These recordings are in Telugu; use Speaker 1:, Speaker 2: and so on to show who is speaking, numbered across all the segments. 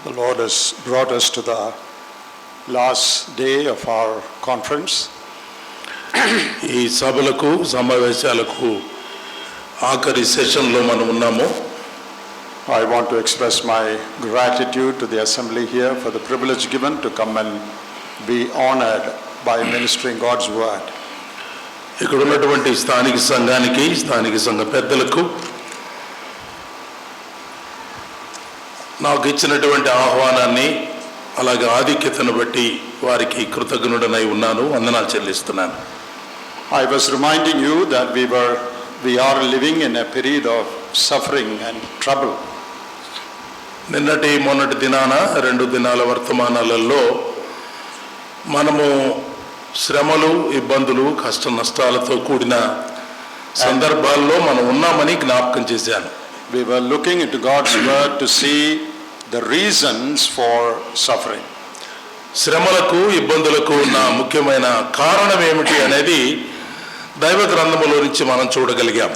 Speaker 1: The Lord has brought us to the last day of our conference.
Speaker 2: ఈ సభలకు సమావేశాలకు ఆఖరి సెషన్లో మనం ఉన్నాము.
Speaker 1: I want to express my gratitude to the assembly here for the privilege given to come and be honored by ministering God's word.
Speaker 2: ఇక్కడ ఉన్నటువంటి స్థానిక సంఘానికి, స్థానిక సంఘ పెద్దలకు నాకు ఇచ్చినటువంటి ఆహ్వానాన్ని అలాగే ఆధిక్యతను బట్టి వారికి కృతజ్ఞుడనై ఉన్నాను, వందనాలు చెల్లిస్తున్నాను.
Speaker 1: I was reminding you that we are living in a period of suffering and trouble.
Speaker 2: నిన్నటి మొన్నటి దినాన 2 దినాల వర్తమానాలలో మనము శ్రమలు, ఇబ్బందులు, కష్ట నష్టాలతో కూడిన సందర్భాల్లో మనం ఉన్నామని జ్ఞాపకం చేశాను.
Speaker 1: We were looking into God's word to see the reasons for suffering.
Speaker 2: శ్రమలకు, ఇబ్బందులకు ఉన్న ముఖ్యమైన కారణం ఏమిటి అనేది దైవ గ్రంథములో నుంచి మనం చూడగలిగాం.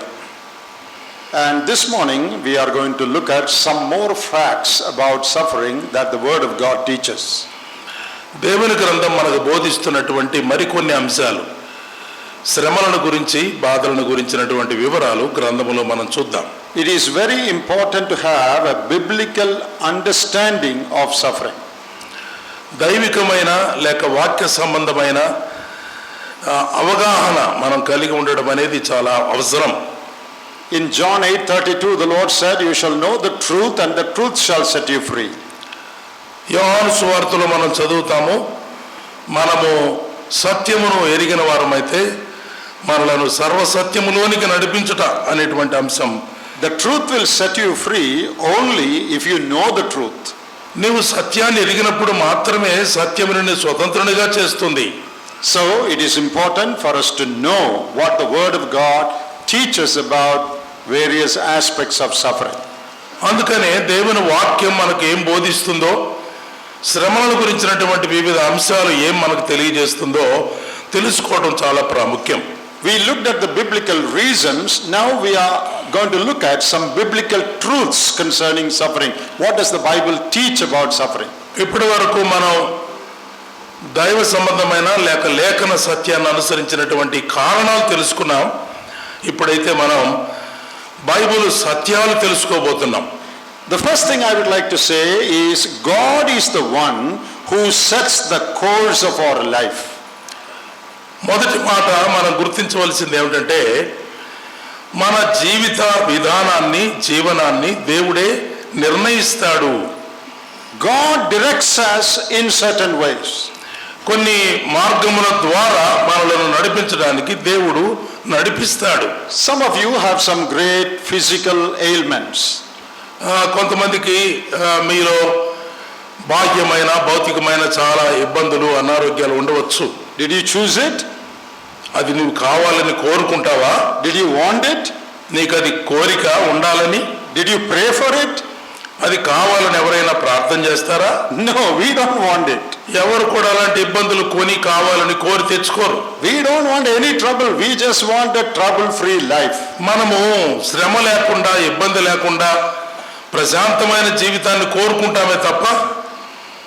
Speaker 1: And this morning we are going to look at some more facts about suffering that the word of God teaches.
Speaker 2: దేవుని గ్రంథం మనకు బోధిస్తున్నటువంటి మరికొన్ని అంశాలు, శ్రమలను గురించి, బాధలను గురించినటువంటి వివరాలు గ్రంథములో మనం చూద్దాం.
Speaker 1: It is very important to have a biblical understanding of suffering.
Speaker 2: దైవికమైన లేక వాక్య సంబంధమైన అవగాహన మనం కలిగి ఉండడం అనేది చాలా అవసరం.
Speaker 1: In John 8:32 the Lord said, "You shall know the truth and the truth shall set you free."
Speaker 2: యోహాను సువార్తలో మనం చదువుతాము, మనము సత్యమును ఎరిగిన వారమైతే మనలను సర్వసత్యములోనికి నడిపించుట అనేటువంటి అంశం.
Speaker 1: The truth will set you free only if you know the truth.
Speaker 2: నీవు సత్యాన్ని ఎరిగినప్పుడు మాత్రమే సత్యము నిన్ను స్వతంత్రునిగా చేస్తుంది.
Speaker 1: So it is important for us to know what the word of God teaches about various aspects of suffering.
Speaker 2: అందుకనే దేవుని వాక్యం మనకు ఏం బోధిస్తుందో, శ్రమల గురించినటువంటి వివిధ అంశాలు ఏం మనకు తెలియజేస్తుందో తెలుసుకోవడం చాలా ప్రాముఖ్యం.
Speaker 1: We looked at the biblical reasons. Now we are going to look at some biblical truths concerning suffering. What does the Bible teach about suffering?
Speaker 2: ఇప్పటి వరకు మనం దైవ సంబంధమైన లేక లేఖన సత్యాన్ని అనుసరించినటువంటి కారణాలు తెలుసుకున్నాం. ఇప్పుడైతే మనం బైబిల్ సత్యాలు తెలుసుకోబోతున్నాం.
Speaker 1: The first thing I would like to say is God is the one who sets the course of our life.
Speaker 2: మొదటి మాట మనం గుర్తించవలసింది ఏమిటంటే, మన జీవిత విధానాన్ని, జీవనాన్ని దేవుడే నిర్ణయిస్తాడు.
Speaker 1: God directs us in certain ways.
Speaker 2: కొన్ని మార్గముల ద్వారా మనలను నడిపించడానికి దేవుడు నడిపిస్తాడు.
Speaker 1: Some of you have some great physical ailments.
Speaker 2: కొంతమందికి మీలో బాహ్యమైన, భౌతికమైన చాలా ఇబ్బందులు, అనారోగ్యాలు ఉండవచ్చు.
Speaker 1: Did you choose it?
Speaker 2: అది నువ్వు కావాలని కోరుకుంటావా?
Speaker 1: Did you want it?
Speaker 2: నీకు అది కోరిక ఉండాలని?
Speaker 1: Did you pray for it?
Speaker 2: అది కావాలని ఎవరైనా ప్రార్థన చేస్తారా?
Speaker 1: No, we don't want it.
Speaker 2: ఎవరు కూడా అలాంటి ఇబ్బందులు కొని కావాలని కోరి తెచ్చుకోరు.
Speaker 1: We don't want any trouble. We just want a trouble-free life.
Speaker 2: మనము శ్రమ లేకుండా, ఇబ్బంది లేకుండా ప్రశాంతమైన జీవితాన్ని కోరుకుంటామే తప్ప.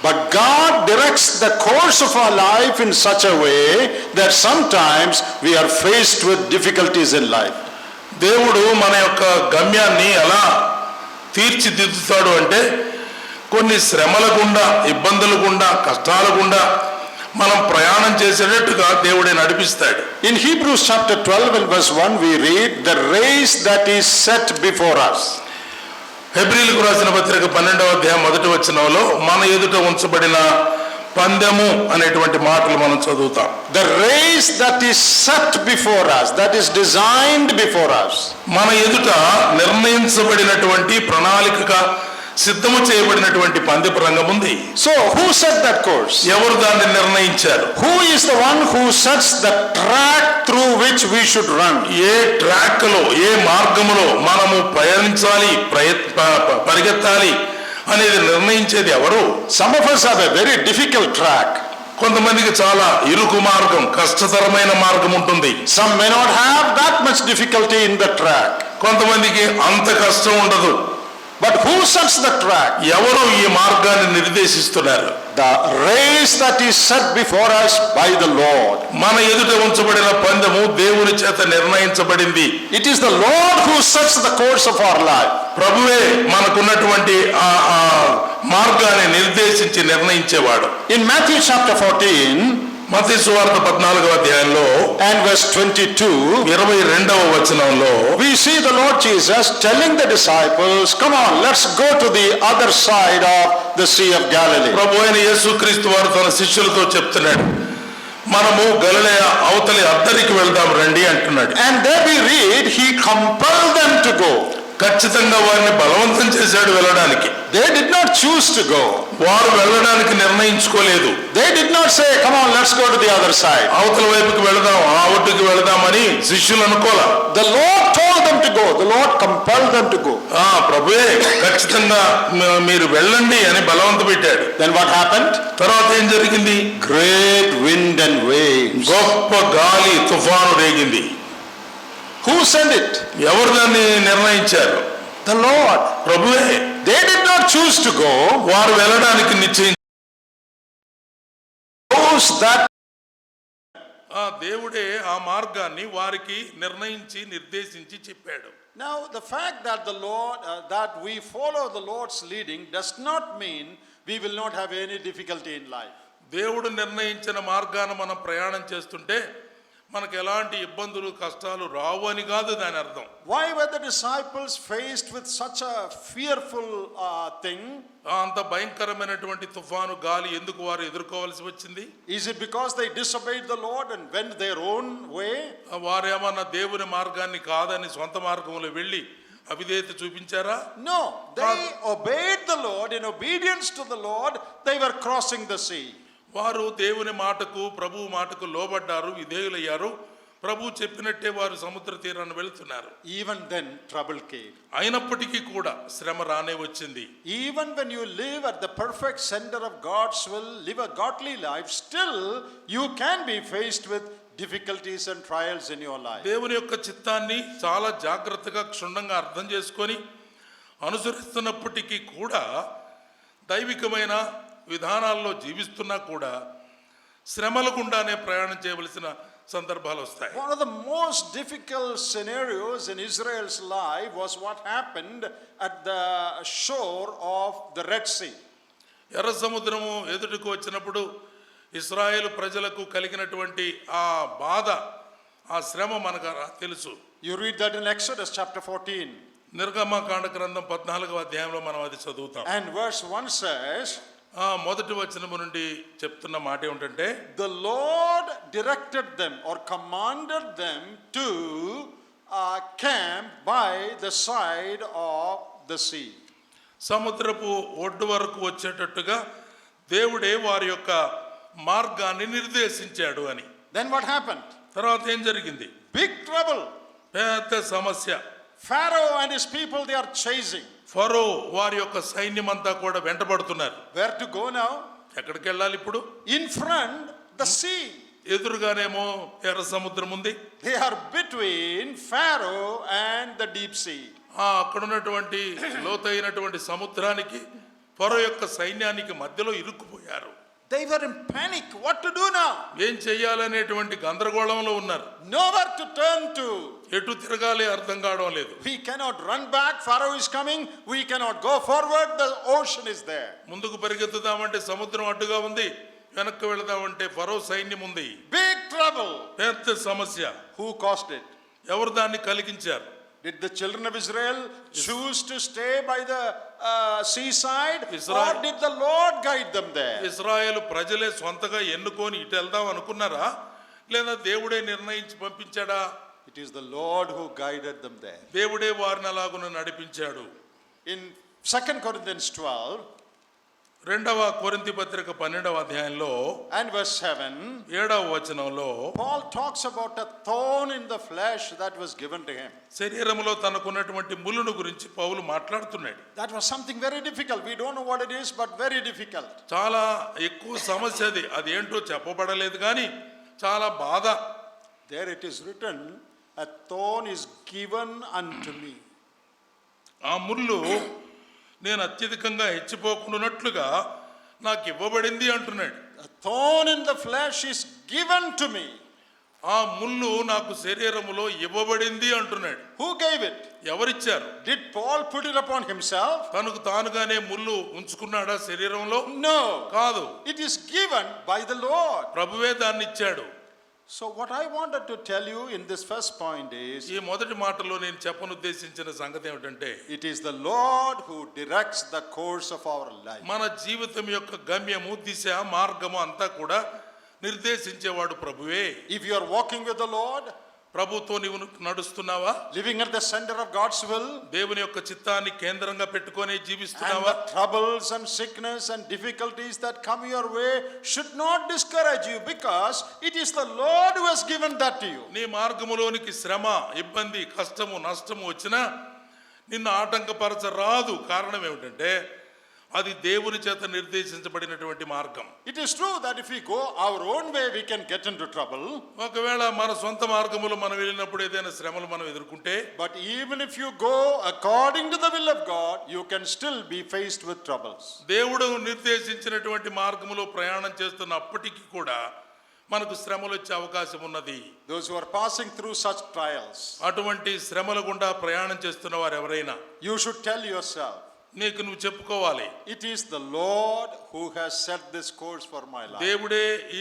Speaker 1: But God directs the course of our life in such a way that sometimes we are faced with difficulties in life.
Speaker 2: దేవుడు మన యొక్క గమ్యాన్ని ఎలా తీర్చిదిద్దుతాడు అంటే, కొన్ని శ్రమల గుండా, ఇబ్బందుల గుండా, కష్టాల గుండా మనం ప్రయాణం చేసేటట్టుగా దేవుడే నడిపిస్తాడు.
Speaker 1: In Hebrews chapter 12 and verse 1 we read, "The race that is set before us."
Speaker 2: హెబ్రీయులకు రాసిన పత్రిక 12వ అధ్యాయం 1వ వచనంలో మన ఎదుట ఉంచబడిన పందెము అనేటువంటి మాటలు మనం చదువుతాం.
Speaker 1: The race that is set before us, that is designed before us.
Speaker 2: మన ఎదుట నిర్ణయించబడినటువంటి, ప్రణాళికగా సిద్ధము చేయబడినటువంటి పందెపు రంగం ఉంది.
Speaker 1: So who set that course?
Speaker 2: ఎవరు దాన్ని నిర్ణయించారు?
Speaker 1: Who is the one who sets the track through which we should run?
Speaker 2: A track లో, ఏ మార్గములో మనము ప్రయాణించాలి, పరిగెత్తాలి అనేది నిర్ణయించేది ఎవరు?
Speaker 1: Some of us have a very difficult track.
Speaker 2: కొంతమందికి చాలా ఇరుకు మార్గం, కష్టతరమైన మార్గం ఉంటుంది.
Speaker 1: Some may not have that much difficulty in the track.
Speaker 2: కొంతమందికి అంత కష్టం ఉండదు.
Speaker 1: But who sets the track?
Speaker 2: ఎవరు ఈ మార్గాన్ని నిర్దేశిస్తున్నారు?
Speaker 1: The race that is set before us by the Lord.
Speaker 2: మన ఎదుట ఉంచబడిన పందెము దేవుని చేత నిర్ణయించబడింది.
Speaker 1: It is the Lord who sets the course of our life.
Speaker 2: ప్రభువే మనకున్నటువంటి ఆ మార్గాన్ని నిర్దేశించి నిర్ణయించేవాడు.
Speaker 1: In Matthew chapter 14
Speaker 2: మత్తయి సువార్త 14వ అధ్యాయంలో
Speaker 1: and verse 22
Speaker 2: 22వ వచనంలో
Speaker 1: we see the Lord Jesus telling the disciples, come on, let's go to the other side of the Sea of Galilee.
Speaker 2: ప్రభువైన యేసుక్రీస్తు వారు తన శిష్యులతో చెప్తున్నాడు, మనము గలిలయ అవతలి అద్దరికి వెళ్దాం రండి అంటున్నాడు.
Speaker 1: And there we read, he compelled them to go.
Speaker 2: ఖచ్చితంగా వారిని బలవంతం చేశాడు వెళ్ళడానికి.
Speaker 1: They did not choose to go.
Speaker 2: వారు వెళ్ళడానికి నిర్ణయించుకోలేదు.
Speaker 1: They did not say, come on, let's go to the other side.
Speaker 2: అవతల వైపుకి వెళదాం, ఆ ఒడ్డుకి వెళదామని శిష్యులు అనుకోలా.
Speaker 1: The Lord told them to go. The Lord compelled them to go.
Speaker 2: ప్రభువే ఖచ్చితంగా మీరు వెళ్ళండి అని బలవంత పెట్టాడు.
Speaker 1: Then what happened?
Speaker 2: తర్వాత ఏం జరిగింది?
Speaker 1: Great wind and waves.
Speaker 2: గొప్ప గాలి తుఫాను రేగింది.
Speaker 1: Who sent it?
Speaker 2: ఎవరు దాన్ని నిర్ణయించారు?
Speaker 1: The Lord.
Speaker 2: ప్రభువే.
Speaker 1: They did not choose to go.
Speaker 2: వారు వెళ్ళడానికి నిశ్చయించారు.
Speaker 1: That
Speaker 2: దేవుడే ఆ మార్గాన్ని వారికి నిర్ణయించి నిర్దేశించి చెప్పాడు.
Speaker 1: now the fact that the Lord that we follow the Lord's leading does not mean we will not have any difficulty in life.
Speaker 2: దేవుడు నిర్ణయించిన మార్గాన్ని మనం ప్రయాణం చేస్తుంటే మనకు ఎలాంటి ఇబ్బందులు కష్టాలు రావు అని కాదు దాని అర్థం.
Speaker 1: Why were the disciples faced with such a fearful thing?
Speaker 2: అంత భయంకరమైనటువంటి తుఫాను గాలి ఎందుకు వారు ఎదుర్కోవాల్సి వచ్చింది?
Speaker 1: Is it because they disobeyed the Lord and went their own way?
Speaker 2: వారు ఏమన్నా దేవుని మార్గాన్ని కాదని సొంత మార్గంలో వెళ్ళి అవిధేయత చూపించారా?
Speaker 1: No, they obeyed the Lord. In obedience to the Lord, they were crossing the sea.
Speaker 2: వారు దేవుని మాటకు ప్రభువు మాటకు లోబడ్డారు, విధేయులయ్యారు. ప్రభు చెప్పినట్టే వారు సముద్ర తీరాన్ని వెళ్తున్నారు.
Speaker 1: Even then trouble came.
Speaker 2: అయినప్పటికీ కూడా శ్రమ రానే వచ్చింది.
Speaker 1: Even when you live at the perfect center of God's will, live a godly life, still you can be faced with difficulties and trials in your life.
Speaker 2: దేవుని యొక్క చిత్తాన్ని చాలా జాగ్రత్తగా క్షుణ్ణంగా అర్థం చేసుకొని అనుసరిస్తున్నప్పటికీ కూడా దైవికమైన విధానాల్లో జీవిస్తున్నా కూడా శ్రమల గుండానే ప్రయాణం చేయవలసిన సందర్భాలు వస్తాయి.
Speaker 1: One of the most difficult scenarios in Israel's life was what happened at the shore of the Red Sea.
Speaker 2: ఎర్ర సముద్రము ఎదుటికి వచ్చినప్పుడు ఇశ్రాయేలు ప్రజలకు కలిగినటువంటి ఆ బాధ, ఆ శ్రమ మనకు తెలుసు.
Speaker 1: You read that in Exodus chapter 14.
Speaker 2: నిర్గమకాండ గ్రంథం 14వ అధ్యాయంలో మనం అది చదువుతాం.
Speaker 1: And verse 1 says,
Speaker 2: మొదటి వచనము నుండి చెప్తున్న మాట ఏమిటంటే,
Speaker 1: the Lord directed them or commanded them to camp by the side of the sea.
Speaker 2: సముద్రపు ఒడ్డు వరకు వచ్చేటట్టుగా దేవుడే వారి యొక్క మార్గాన్ని నిర్దేశించాడు అని.
Speaker 1: Then what happened?
Speaker 2: తర్వాత ఏం జరిగింది?
Speaker 1: Big trouble.
Speaker 2: పెద్ద సమస్య.
Speaker 1: Pharaoh and his people, they are chasing.
Speaker 2: ఫరో వారి యొక్క సైన్యం అంతా కూడా వెంటబడుతున్నారు.
Speaker 1: Where to go now?
Speaker 2: ఎక్కడికి వెళ్ళాలి ఇప్పుడు?
Speaker 1: In front the sea.
Speaker 2: ఎదురుగానేమో ఎర్ర సముద్రం ఉంది.
Speaker 1: They are between Pharaoh and the deep sea.
Speaker 2: అక్కడ ఉన్నటువంటి లోతైనటువంటి సముద్రానికి ఫరో యొక్క సైన్యానికి మధ్యలో ఇరుక్కుపోయారు.
Speaker 1: They were in panic. What to do now?
Speaker 2: ఏం చెయ్యాలనేటువంటి గందరగోళంలో ఉన్నారు.
Speaker 1: Nowhere to turn to.
Speaker 2: ఎటు తిరగాలి అర్థం కావడం లేదు.
Speaker 1: We cannot run back. Pharaoh is coming. We cannot go forward. The ocean is there.
Speaker 2: ముందుకు పరిగెత్తుదామంటే సముద్రం అడ్డుగా ఉంది, వెనక్కి వెళదామంటే ఫరో సైన్యం ఉంది.
Speaker 1: Big trouble.
Speaker 2: పెద్ద సమస్య.
Speaker 1: Who caused it?
Speaker 2: ఎవరు దాన్ని కలిగించారు?
Speaker 1: Did the children of Israel choose to stay by the seaside, or did the Lord guide them there?
Speaker 2: ఇశ్రాయేలు ప్రజలే సొంతగా ఎన్నుకొని ఇటు వెళ్దాం అనుకున్నారా, లేదా దేవుడే నిర్ణయించి పంపించాడా?
Speaker 1: It is the Lord who guided them there.
Speaker 2: దేవుడే వారిని అలాగున నడిపించాడు.
Speaker 1: In 2 Corinthians 12
Speaker 2: రెండవ కొరింథీ పత్రిక 12వ అధ్యాయంలో
Speaker 1: and verse 7,
Speaker 2: 7వ వచనంలో
Speaker 1: Paul talks about a thorn in the flesh that was given to him.
Speaker 2: శరీరములో తనకున్నటువంటి ముళ్ళును గురించి పౌలు మాట్లాడుతున్నాడు.
Speaker 1: That was something very difficult. We don't know what it is, but very difficult.
Speaker 2: చాలా ఎక్కువ సమస్య అది. అది ఏంటో చెప్పబడలేదు కానీ చాలా బాధ.
Speaker 1: There it is written, a thorn is given unto me.
Speaker 2: ఆ ముళ్ళు నేను అత్యధికంగా హెచ్చిపోకుండానట్లుగా నాకు ఇవ్వబడింది అంటున్నాడు.
Speaker 3: A thorn in the flesh is given to me.
Speaker 2: ఆ ముళ్ళు నాకు శరీరములో ఇవ్వబడింది అంటున్నాడు.
Speaker 3: Who gave it?
Speaker 2: ఎవరిచ్చారు?
Speaker 3: Did Paul put it upon himself?
Speaker 2: తనకు తానుగానే ముళ్ళు ఉంచుకున్నాడా శరీరంలో?
Speaker 3: No.
Speaker 2: కాదు.
Speaker 3: It is given by the Lord.
Speaker 2: ప్రభువే దాన్ని ఇచ్చాడు.
Speaker 3: So what I wanted to tell you in this first point is,
Speaker 2: ఈ మొదటి మాటలో నేను చెప్పనుద్దేశించిన సంగతి ఏమిటంటే,
Speaker 3: it is the Lord who directs the course of our life.
Speaker 2: మన జీవితం యొక్క గమ్యము, దిశ, మార్గము అంతా కూడా నిర్దేశించేవాడు ప్రభువే.
Speaker 3: If you are walking with the Lord,
Speaker 2: ప్రభుతో నీవు నడుస్తున్నావా?
Speaker 3: living at the center of God's will,
Speaker 2: దేవుని యొక్క చిత్తాన్ని కేంద్రంగా పెట్టుకొని
Speaker 3: and
Speaker 2: జీవిస్తున్నావా?
Speaker 3: the troubles and sickness and difficulties that come your way should not discourage you, because it is the Lord who has given that to you.
Speaker 2: నీ మార్గములోనికి శ్రమ, ఇబ్బంది, కష్టము, నష్టము వచ్చినా నిన్ను ఆటంకపరచరాదు. కారణం ఏమిటంటే అది దేవుని చేత నిర్దేశించబడినటువంటి మార్గం.
Speaker 3: It is true that if we go our own way, we can get into trouble.
Speaker 2: ఒకవేళ మన సొంత మార్గములో మనం వెళ్ళినప్పుడు ఏదైనా శ్రమలు మనం ఎదుర్కొంటే,
Speaker 3: But even if you go according to the will of God, you can still be faced with troubles.
Speaker 2: దేవుడు నిర్దేశించినటువంటి మార్గములో ప్రయాణం చేస్తున్నప్పటికీ కూడా మనకు శ్రమలు వచ్చే అవకాశం ఉన్నది.
Speaker 3: Those who are passing through such trials,
Speaker 2: అటువంటి శ్రమల గుండా ప్రయాణం చేస్తున్న వారు ఎవరైనా,
Speaker 3: you should tell yourself,
Speaker 2: నీకు నువ్వు చెప్పుకోవాలి,
Speaker 3: it is the Lord who has set this course for my life.
Speaker 2: దేవుడే ఈ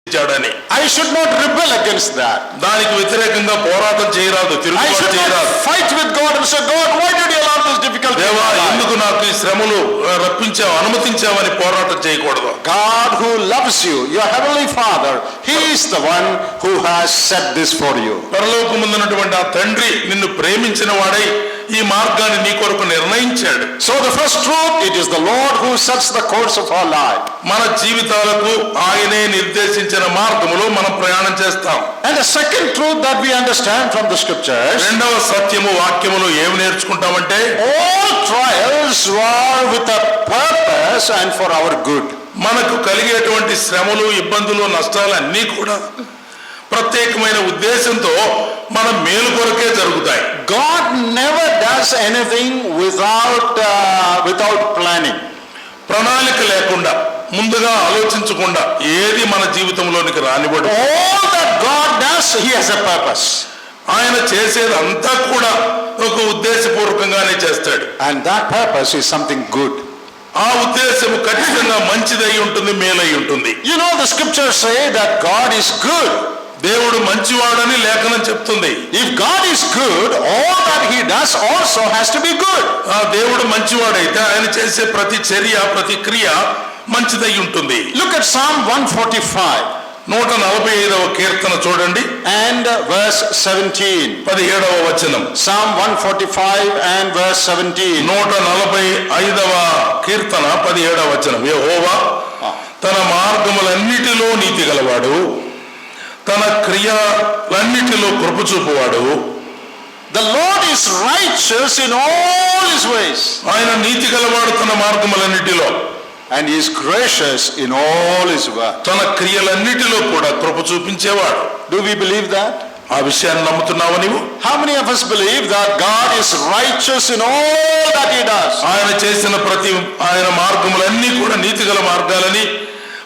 Speaker 2: పరిచాడని.
Speaker 3: I should not rebel against that.
Speaker 2: దానికి వ్యతిరేకంగా పోరాటం చేయరాదు,
Speaker 3: I
Speaker 2: తిరుగుబాటు
Speaker 3: should
Speaker 2: చేయరాదు.
Speaker 3: not fight with God and say, God, why did you allow this difficulty?
Speaker 2: దేవా, ఎందుకు నాకు ఈ శ్రమలు రప్పించావు, అనుమతించావని పోరాటం చేయకూడదు.
Speaker 3: God who loves you, your heavenly Father, He is the one who has set this for you.
Speaker 2: పరలోకముందున్నటువంటి ఆ తండ్రి నిన్ను ప్రేమించిన వాడై ఈ మార్గాన్ని నీ కొరకు నిర్ణయించాడు.
Speaker 3: So the first truth, it is the Lord who sets the course of our life.
Speaker 2: మన జీవితాలకు ఆయనే నిర్దేశించిన మార్గములో మనం ప్రయాణం చేస్తాం.
Speaker 3: And the second truth that we understand from the scriptures,
Speaker 2: రెండవ సత్యము వాక్యములో ఏమి నేర్చుకుంటామంటే,
Speaker 3: all trials are with a purpose and for our good.
Speaker 2: మనకు కలిగేటువంటి శ్రమలు, ఇబ్బందులు, నష్టాలు అన్నీ కూడా ప్రత్యేకమైన ఉద్దేశంతో మన మేలు కొరకే జరుగుతాయి.
Speaker 3: God never does anything without planning.
Speaker 2: ప్రణాళిక లేకుండా, ముందుగా ఆలోచించకుండా ఏది మన జీవితంలోనికి రానివ్వడు.
Speaker 3: All that God does, He has a purpose.
Speaker 2: ఆయన చేసేదంతా కూడా ఒక ఉద్దేశపూర్వకంగానే చేస్తాడు.
Speaker 3: And that purpose is something good.
Speaker 2: ఆ ఉద్దేశము ఖచ్చితంగా మంచిదై ఉంటుంది, మేలై ఉంటుంది.
Speaker 3: You know, the scriptures say that God is good.
Speaker 2: దేవుడు మంచివాడని లేఖనం చెప్తుంది.
Speaker 3: If God is good, all that He does also has to be good.
Speaker 2: ఆ దేవుడు మంచివాడైతే ఆయన చేసే ప్రతి చర్య, ప్రతి క్రియ మంచిదై ఉంటుంది.
Speaker 3: Look at Psalm 145.
Speaker 2: 145వ కీర్తన చూడండి,
Speaker 3: and verse 17.
Speaker 2: 17వ వచనం.
Speaker 3: Psalm 145 and verse 17.
Speaker 2: 145వ కీర్తన 17వ వచనం. యెహోవా తన మార్గములన్నిటిలో నీతి గలవాడు, తన క్రియలన్నిటిలో కృప చూపువాడు.
Speaker 3: The Lord is righteous in all His ways.
Speaker 2: ఆయన నీతి గలవాడు తన మార్గములన్నిటిలో,
Speaker 3: and He is gracious in all His work.
Speaker 2: తన క్రియలన్నిటిలో కూడా కృప చూపించేవాడు.
Speaker 3: Do we believe that?
Speaker 2: ఆ విషయాన్ని నమ్ముతున్నావా నీవు?
Speaker 3: How many of us believe that God is righteous in all that He does?
Speaker 2: ఆయన చేసిన ప్రతి ఆయన మార్గములన్నీ కూడా నీతి గల మార్గాలని,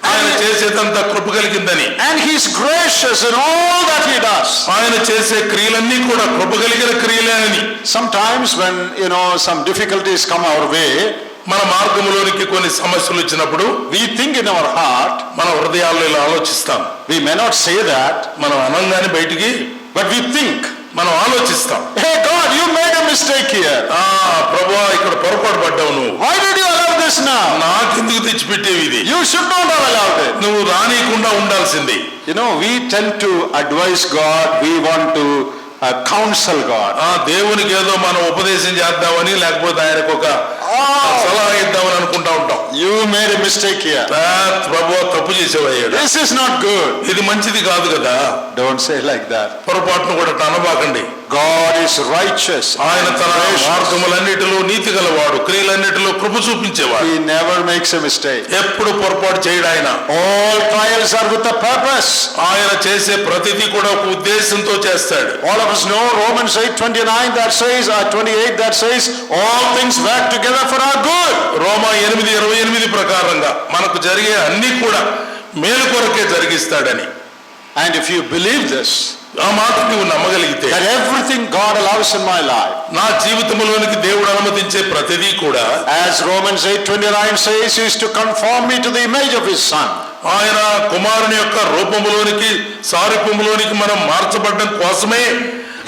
Speaker 2: ఆయన చేసేదంతా కృప కలిగిందని,
Speaker 3: and He is gracious in all that He does.
Speaker 2: ఆయన చేసే క్రియలన్నీ కూడా కృప కలిగిన క్రియలేనని.
Speaker 3: Sometimes when some difficulties come our way,
Speaker 2: మన మార్గంలోనికి కొన్ని సమస్యలు వచ్చినప్పుడు
Speaker 3: we think in our heart,
Speaker 2: మన హృదయాల్లో ఇలా ఆలోచిస్తాం.
Speaker 3: we may not say that,
Speaker 2: మనం అనంగానే బయటికి,
Speaker 3: but we think,
Speaker 2: మనం ఆలోచిస్తాం,
Speaker 3: hey God, you made a mistake here.
Speaker 2: ప్రభువా, ఇక్కడ పొరపాటు పడ్డావు నువ్వు.
Speaker 3: Why did you allow this now?
Speaker 2: నాకెందుకు తెచ్చిపెట్టేవి ఇది?
Speaker 3: You should not have allowed it.
Speaker 2: నువ్వు రానీయకుండా ఉండాల్సింది.
Speaker 3: We tend to advise God, we want to counsel God.
Speaker 2: దేవునికి ఏదో మనం ఉపదేశం చేద్దామని, లేకపోతే ఆయనకు ఒక సలహా ఇద్దామని అనుకుంటా ఉంటాం.
Speaker 3: You made a mistake here.
Speaker 2: ప్రభువా, తప్పు చేసేవయ్యాడు,
Speaker 3: This is not good.
Speaker 2: ఇది మంచిది కాదు కదా.
Speaker 3: Don't say like that.
Speaker 2: పొరపాటును కూడా అనబాకండి.
Speaker 3: God is
Speaker 1: righteous.
Speaker 2: ఆయన
Speaker 1: and
Speaker 2: తన
Speaker 1: gracious.
Speaker 2: మార్గములన్నిటిలో నీతి గలవాడు, క్రియలన్నిటిలో కృప చూపించేవాడు.
Speaker 1: He never makes a mistake.
Speaker 2: ఎప్పుడు పొరపాటు చేయడు ఆయన.
Speaker 1: All trials are with a purpose.
Speaker 2: ఆయన చేసే ప్రతిదీ కూడా ఒక ఉద్దేశంతో చేస్తాడు.
Speaker 1: All of us know Romans 8:29 that says, 28 that says, all things work together for our good.
Speaker 2: రోమా 8:28 ప్రకారంగా మనకు జరిగే అన్ని కూడా మేలు కొరకే జరిగిస్తాడని.
Speaker 1: And if you believe this,
Speaker 2: ఆ మాట నువ్వు నమ్మగలిగితే,
Speaker 1: that everything God allows in my life,
Speaker 2: నా జీవితంలోనికి దేవుడు అనుమతించే ప్రతిదీ కూడా,
Speaker 1: as Romans 8:29 says, is to conform me to the image of his son.
Speaker 2: ఆయన కుమారుని యొక్క రూపంలోనికి, సారూప్యంలోనికి మనం మార్చబడడం కోసమే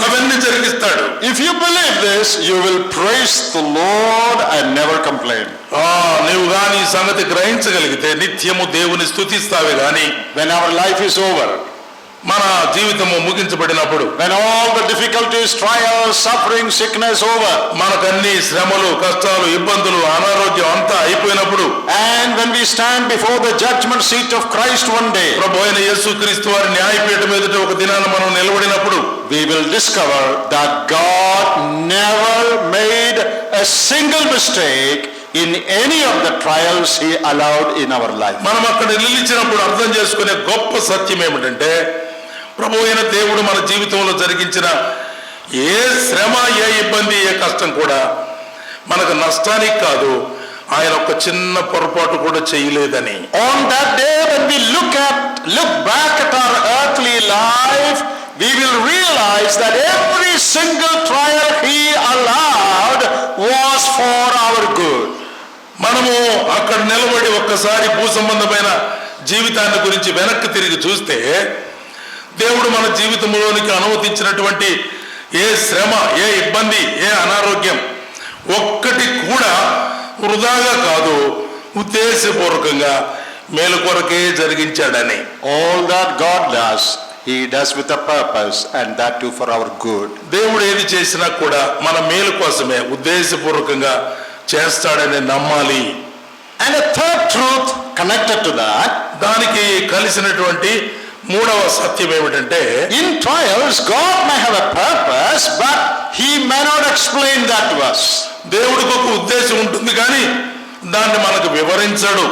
Speaker 2: అవన్నీ జరిగిస్తాడు.
Speaker 1: If you believe this, you will praise the Lord and never complain.
Speaker 2: నీవు గాని ఈ సంగతి గ్రహించగలిగితే నిత్యము దేవుని స్తుతిస్తావే గాని,
Speaker 1: When our life is over,
Speaker 2: మన జీవితము ముగించబడినప్పుడు,
Speaker 1: when all the difficulties, trials, suffering, sickness over,
Speaker 2: మనకన్ని శ్రమలు, కష్టాలు, ఇబ్బందులు, అనారోగ్యం అంతా అయిపోయినప్పుడు,
Speaker 1: and when we stand before the judgment seat of Christ one day,
Speaker 2: ప్రభు అయిన యేసుక్రీస్తు వారి న్యాయపీఠం ఎదుట ఒక దినాన మనం నిలబడినప్పుడు,
Speaker 1: we will discover that God never made a single mistake in any of the trials he allowed in our life.
Speaker 2: మనం అక్కడ నిలిచినప్పుడు అర్థం చేసుకునే గొప్ప సత్యం ఏమిటంటే, ప్రభు అయిన దేవుడు మన జీవితంలో జరిగించిన ఏ శ్రమ, ఏ ఇబ్బంది, ఏ కష్టం కూడా మనకు నష్టానికి కాదు, ఆయన ఒక చిన్న పొరపాటు కూడా చేయలేదని.
Speaker 1: On that day when we look back at our earthly life, we will realize that every single trial he allowed was for our good.
Speaker 2: మనము అక్కడ నిలబడి ఒక్కసారి భూ సంబంధమైన జీవితాన్ని గురించి వెనక్కి తిరిగి చూస్తే, దేవుడు మన జీవితంలోనికి అనుమతించినటువంటి ఏ శ్రమ, ఏ ఇబ్బంది, ఏ అనారోగ్యం ఒక్కటి కూడా వృధాగా కాదు, ఉద్దేశపూర్వకంగా మేలు కొరకే జరిగించాడని.
Speaker 1: All that God does, he does with a purpose, and that too for our good.
Speaker 2: దేవుడు ఏది చేసినా కూడా మన మేలు కోసమే ఉద్దేశపూర్వకంగా చేస్తాడని నమ్మాలి.
Speaker 1: And a third truth connected to that,
Speaker 2: దానికి కలిసినటువంటి మూడవ సత్యం ఏమిటంటే,
Speaker 1: in trials God may have a purpose, but he may not explain that to us.
Speaker 2: దేవుడికి ఒక ఉద్దేశం ఉంటుంది కానీ దాన్ని మనకు వివరించడు.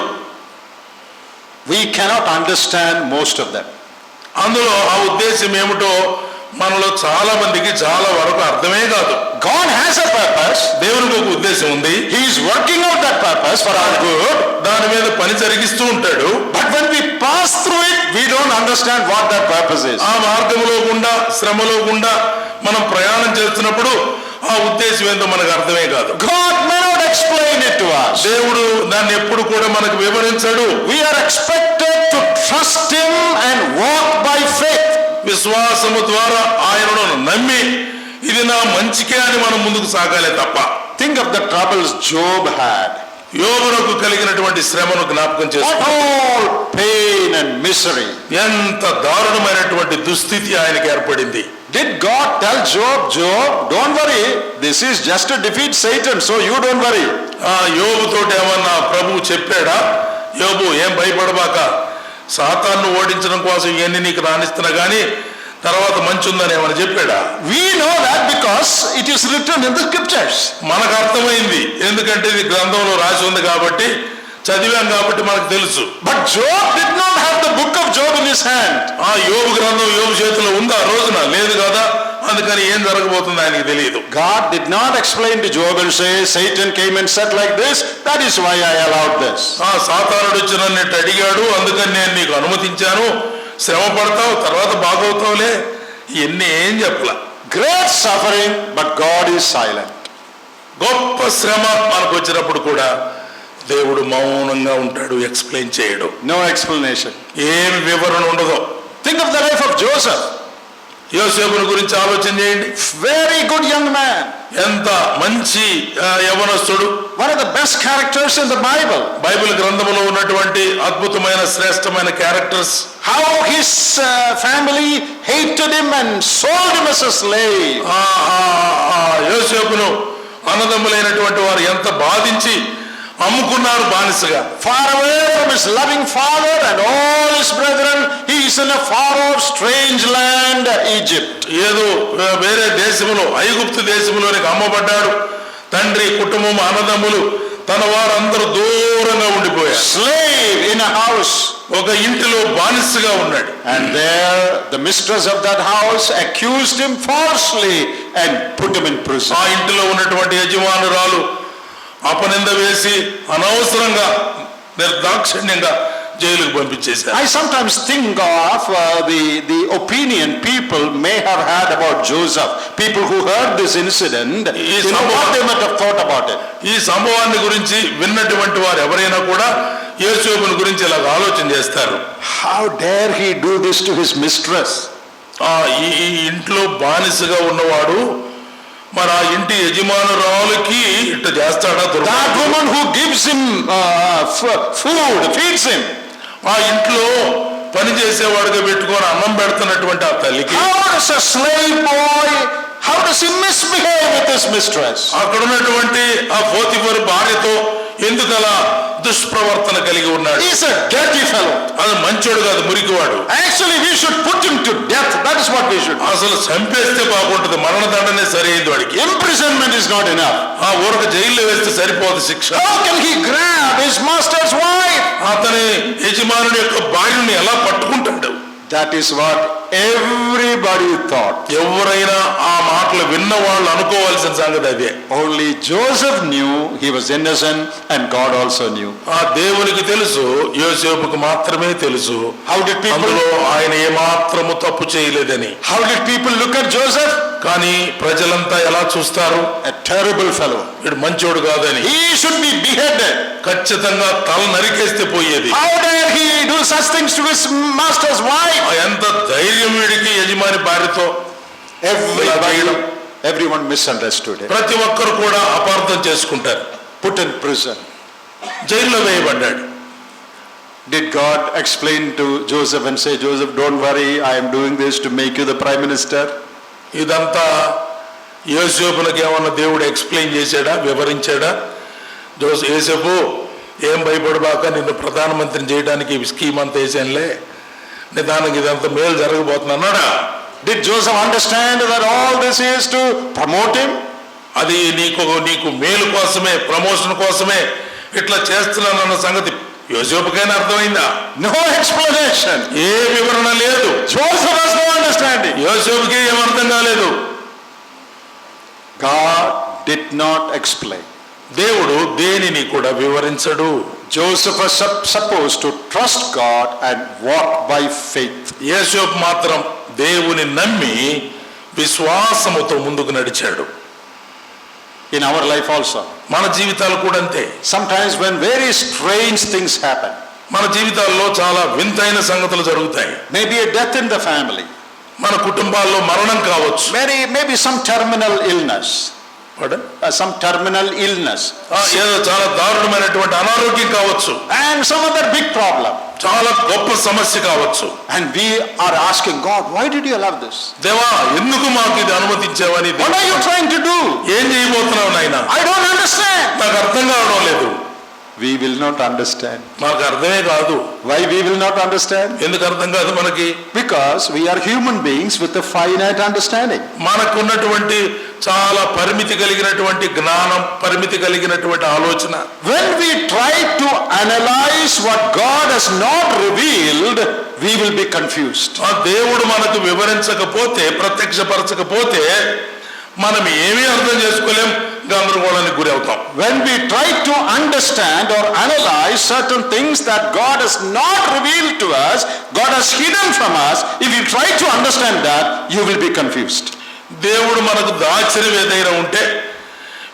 Speaker 1: We cannot understand most of them.
Speaker 2: అందులో ఆ ఉద్దేశం ఏమిటో మనలో చాలా మందికి చాలా వరకు అర్థమే కాదు.
Speaker 1: God has a purpose.
Speaker 2: దేవునికి ఒక ఉద్దేశం ఉంది.
Speaker 1: He is working out that purpose for our good.
Speaker 2: దాని మీద పని జరిగిస్తూ ఉంటాడు.
Speaker 1: But when we pass through it, we don't understand what that purpose is.
Speaker 2: ఆ మార్గంలో గుండా, శ్రమలో గుండా మనం ప్రయాణం చేస్తున్నప్పుడు ఆ ఉద్దేశం ఏందో మనకు అర్థమే కాదు.
Speaker 1: God may not explain it to us.
Speaker 2: దేవుడు దాన్ని ఎప్పుడు కూడా మనకు వివరించడు.
Speaker 1: We are expected to trust him and walk by faith.
Speaker 2: విశ్వాసము ద్వారా ఆయనను నమ్మి ఇది నా మంచికే అని మనం ముందుకు సాగాలే తప్ప.
Speaker 1: Think of the troubles Job had.
Speaker 2: యోబునకు కలిగినటువంటి శ్రమను జ్ఞాపకం
Speaker 1: What
Speaker 2: చేసుకో.
Speaker 1: all pain and misery.
Speaker 2: ఎంత దారుణమైనటువంటి దుస్థితి ఆయనకి ఏర్పడింది.
Speaker 1: Did God tell Job, don't worry, this is just to defeat Satan, so you don't worry.
Speaker 2: యోబుతోటి ఏమన్నా ప్రభువు చెప్పాడా, యోబు ఏం భయపడబాక, సాతాను ఓడించడం కోసం ఇవన్నీ నీకు రాణిస్తున్నా గానీ తర్వాత మంచి ఉందని ఏమని చెప్పాడా?
Speaker 1: We know that because it is written in the scriptures.
Speaker 2: మనకు అర్థమైంది, ఎందుకంటే ఇది గ్రంథంలో రాసి ఉంది కాబట్టి, చదివాం కాబట్టి మనకు తెలుసు.
Speaker 1: But Job did not have the book of Job in his hand.
Speaker 2: ఆ యోబు గ్రంథం యోబు చేతిలో ఉందా ఆ రోజున? లేదు కదా. అందుకని ఏం జరగబోతుందో ఆయనకి తెలియదు.
Speaker 1: God did not explain to Job and say, Satan came and said like this, that is why I allowed this.
Speaker 2: సాతానుడు వచ్చి నన్ను ఇట్టు అడిగాడు, అందుకని నేను నీకు అనుమతించాను, శ్రమ పడతావు, తర్వాత బాగవుతావులే, ఇవన్నీ ఏం చెప్పలా.
Speaker 1: Great suffering, but God is silent.
Speaker 2: గొప్ప శ్రమ మనకు వచ్చినప్పుడు కూడా దేవుడు మౌనంగా ఉంటాడు, ఎక్స్ప్లెయిన్ చేయడు.
Speaker 1: No explanation.
Speaker 2: ఏమి వివరణ ఉండదు.
Speaker 1: Think of the life of Joseph.
Speaker 2: యోసేపుని గురించి ఆలోచన చేయండి.
Speaker 1: Very good young man.
Speaker 2: ఎంత మంచి యవనస్తుడు.
Speaker 1: One of the best characters in the Bible.
Speaker 2: Bible గ్రంథంలో ఉన్నటువంటి అద్భుతమైన శ్రేష్టమైన characters.
Speaker 1: How his family hated him and sold him as a slave.
Speaker 2: యోసేపును అన్నదమ్ములైనటువంటి వారు ఎంత బాధించి అమ్ముకున్నారు బానిసగా.
Speaker 1: Far away from his loving father and all his brethren, he is in a far off strange land, Egypt.
Speaker 2: ఏదో వేరే దేశంలో, ఐగుప్తు దేశంలోనికి అమ్మబడ్డాడు. తండ్రి, కుటుంబం, అన్నదమ్ములు, తన వారందరూ దూరంగా ఉండిపోయారు.
Speaker 1: Slave in a house.
Speaker 2: ఒక ఇంటిలో బానిసగా ఉన్నాడు.
Speaker 1: And there the mistress of that house accused him falsely and put him in prison.
Speaker 2: ఆ ఇంటిలో ఉన్నటువంటి యజమానురాలు అపనింద వేసి అనవసరంగా నిర్దాక్షిణ్యంగా జైలుకు పంపించేశారు.
Speaker 1: I sometimes think of the opinion people may have had about Joseph. People who heard this incident, you know what they might have thought about it.
Speaker 2: ఈ సంభవాన్ని గురించి విన్నటువంటి వారు ఎవరైనా కూడా యోసేపుని గురించి ఇలా ఆలోచన చేస్తారు.
Speaker 1: How dare he do this to his mistress?
Speaker 2: ఈ ఇంట్లో బానిసగా ఉన్నవాడు మరి ఆ ఇంటి యజమానురాలుకి ఇట్లా చేస్తాడా?
Speaker 1: That woman who gives him food, feeds him.
Speaker 2: ఆ ఇంట్లో పని చేసేవాడుగా పెట్టుకొని అన్నం పెడుతున్నటువంటి ఆ తల్లికి
Speaker 1: How does a slave boy, how does he misbehave with his mistress?
Speaker 2: అక్కడ ఉన్నటువంటి ఆ పోతిఫరు భార్యతో ఎందుకు అలా దుష్ప్రవర్తన కలిగి ఉన్నాడు?
Speaker 1: He's a dirty fellow.
Speaker 2: అది మంచోడు కాదు, మురికివాడు.
Speaker 1: Actually we should put him to death. That is what we should do.
Speaker 2: అసలు చంపేస్తే బాగుంటుంది. మరణదండనే సరైంది వాడికి.
Speaker 1: Imprisonment is not enough.
Speaker 2: ఆ ఊరక జైల్లో వేస్తే సరిపోదు శిక్ష.
Speaker 1: How can he grab his master's wife?
Speaker 2: అతని యజమానుని యొక్క భార్యని ఎలా పట్టుకుంటాడు?
Speaker 1: That is what everybody thought.
Speaker 2: ఎవరైనా ఆ మాటలు విన్న వాళ్ళు అనుకోవాల్సిన సంగతి అదే.
Speaker 1: Only Joseph knew he was innocent and God also knew.
Speaker 2: ఆ దేవునికి తెలుసు, యోసేపుకు మాత్రమే తెలుసు.
Speaker 1: How did people
Speaker 2: ఆయన ఏమాత్రము తప్పు చేయలేదని.
Speaker 1: How did people look at Joseph?
Speaker 2: కానీ ప్రజలంతా ఎలా చూస్తారు?
Speaker 1: A terrible fellow.
Speaker 2: వీడు మంచోడు కాదని.
Speaker 1: He should be beheaded.
Speaker 2: ఖచ్చితంగా తల నరికేస్తే పోయేది.
Speaker 1: How dare he do such things to his master's wife?
Speaker 2: ఎంత ధైర్యం వీడికి యజమాని భార్యతో.
Speaker 1: Everyone misunderstood him.
Speaker 2: ప్రతి ఒక్కరు కూడా అపార్థం చేసుకుంటారు.
Speaker 1: Put in prison.
Speaker 2: జైల్లో వేయబడ్డాడు.
Speaker 1: Did God explain to Joseph and say, Joseph, don't worry, I am doing this to make you the prime minister?
Speaker 2: ఇదంతా యోసేపునికి ఏమన్నా దేవుడు ఎక్స్ప్లెయిన్ చేశాడా, వివరించాడా? యోసేపు ఏం భయపడబాక, నిన్ను ప్రధానమంత్రిని చేయడానికి స్కీమ్ అంతా వేసానులే, నిదానికి ఇదంతా మేలు జరగబోతుంది అన్నాడా?
Speaker 1: Did Joseph understand that all this is to promote him?
Speaker 2: అది నీకు మేలు కోసమే, ప్రమోషన్ కోసమే ఇట్లా చేస్తున్నానన్న సంగతి యోసేపుకైనా అర్థమైందా?
Speaker 1: No explanation.
Speaker 2: ఏ వివరణ లేదు.
Speaker 1: Joseph has no understanding.
Speaker 2: యోసేపుకి ఏం అర్థం కాలేదు.
Speaker 1: God did not explain.
Speaker 2: దేవుడు దేనిని కూడా వివరించడు.
Speaker 1: Joseph was supposed to trust God and walk by faith.
Speaker 2: యోసేపు మాత్రం దేవుని నమ్మి విశ్వాసముతో ముందుకు నడిచాడు.
Speaker 1: In our life also.
Speaker 2: మన జీవితాలు కూడా అంతే.
Speaker 1: Sometimes when very strange things happen.
Speaker 2: మన జీవితాల్లో చాలా వింతైన సంగతులు జరుగుతాయి.
Speaker 1: Maybe a death in the family.
Speaker 2: మన కుటుంబాల్లో మరణం కావచ్చు.
Speaker 1: Maybe some terminal illness. Some terminal illness.
Speaker 2: ఏదో చాలా దారుణమైనటువంటి అనారోగ్యం కావచ్చు.
Speaker 1: And some other big problem.
Speaker 2: చాలా గొప్ప సమస్య కావచ్చు.
Speaker 1: And we are asking God, why did you allow this?
Speaker 2: దేవా, ఎందుకు మాకు ఇది అనుమతించావని.
Speaker 1: What are you trying to do?
Speaker 2: ఏం చేయబోతున్నావు నాయనా?
Speaker 1: I don't understand.
Speaker 2: నాకు అర్థం కావడం లేదు.
Speaker 1: We will not understand.
Speaker 2: మాకు అర్థమే కాదు.
Speaker 1: Why we will not understand?
Speaker 2: ఎందుకు అర్థం కాదు మనకి?
Speaker 1: Because we are human beings with a finite understanding.
Speaker 2: మనకున్నటువంటి చాలా పరిమితి కలిగినటువంటి జ్ఞానం, పరిమితి కలిగినటువంటి ఆలోచన.
Speaker 1: When we try to analyze what God has not revealed, we will be confused.
Speaker 2: ఆ దేవుడు మనకు వివరించకపోతే, ప్రత్యక్షపరచకపోతే మనం ఏమీ అర్థం చేసుకోలేం, గందరగోళానికి గురి అవుతాం.
Speaker 1: When we try to understand or analyze certain things that God has not revealed to us, God has hidden from us, if you try to understand that, you will be confused.
Speaker 2: దేవుడు మనకు దాచినవి ఏదైనా ఉంటే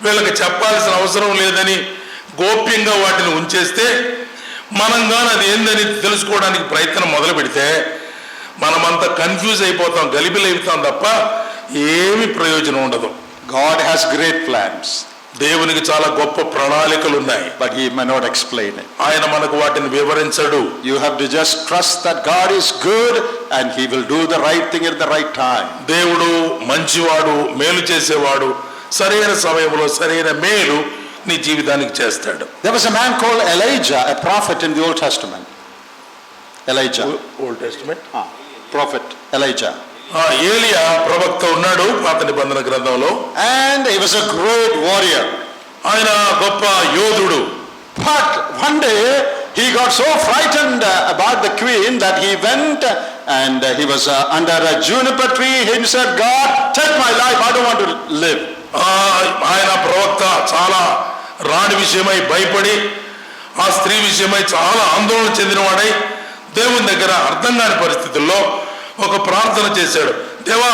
Speaker 2: వీళ్ళకి చెప్పాల్సిన అవసరం లేదని గోప్యంగా వాటిని ఉంచేస్తే, మనం కానీ అది ఏందని తెలుసుకోవడానికి ప్రయత్నం మొదలు పెడితే మనమంతా కన్ఫ్యూజ్ అయిపోతాం, గలిబిలైపోతాం తప్ప ఏమి ప్రయోజనం ఉండదు.
Speaker 1: God has great plans.
Speaker 2: దేవునికి చాలా గొప్ప ప్రణాళికలు ఉన్నాయి.
Speaker 1: But he may not explain it.
Speaker 2: ఆయన మనకు వాటిని వివరించడు.
Speaker 1: You have to just trust that God is good and he will do the right thing at the right time.
Speaker 2: దేవుడు మంచివాడు, మేలు చేసేవాడు, సరైన సమయంలో సరైన మేలు నీ జీవితానికి చేస్తాడు.
Speaker 1: There was a man called Elijah, a prophet in the Old Testament. Elijah.
Speaker 2: Old testament.
Speaker 1: Prophet Elijah.
Speaker 2: ఏలియా ప్రవక్త ఉన్నాడు పాత నిబంధన గ్రంథంలో.
Speaker 1: And he was a great warrior.
Speaker 2: ఆయన గొప్ప యోధుడు.
Speaker 1: But one day he got so frightened about the queen that he went and he was under a juniper tree. He said, God, take my life. I don't want to live.
Speaker 2: ఆయన ప్రవక్త చాలా రాణి విషయమై భయపడి ఆ స్త్రీ విషయమై చాలా ఆందోళన చెందినవాడై దేవుని దగ్గర అర్థం కాని పరిస్థితుల్లో ఒక ప్రార్థన చేశాడు. దేవా,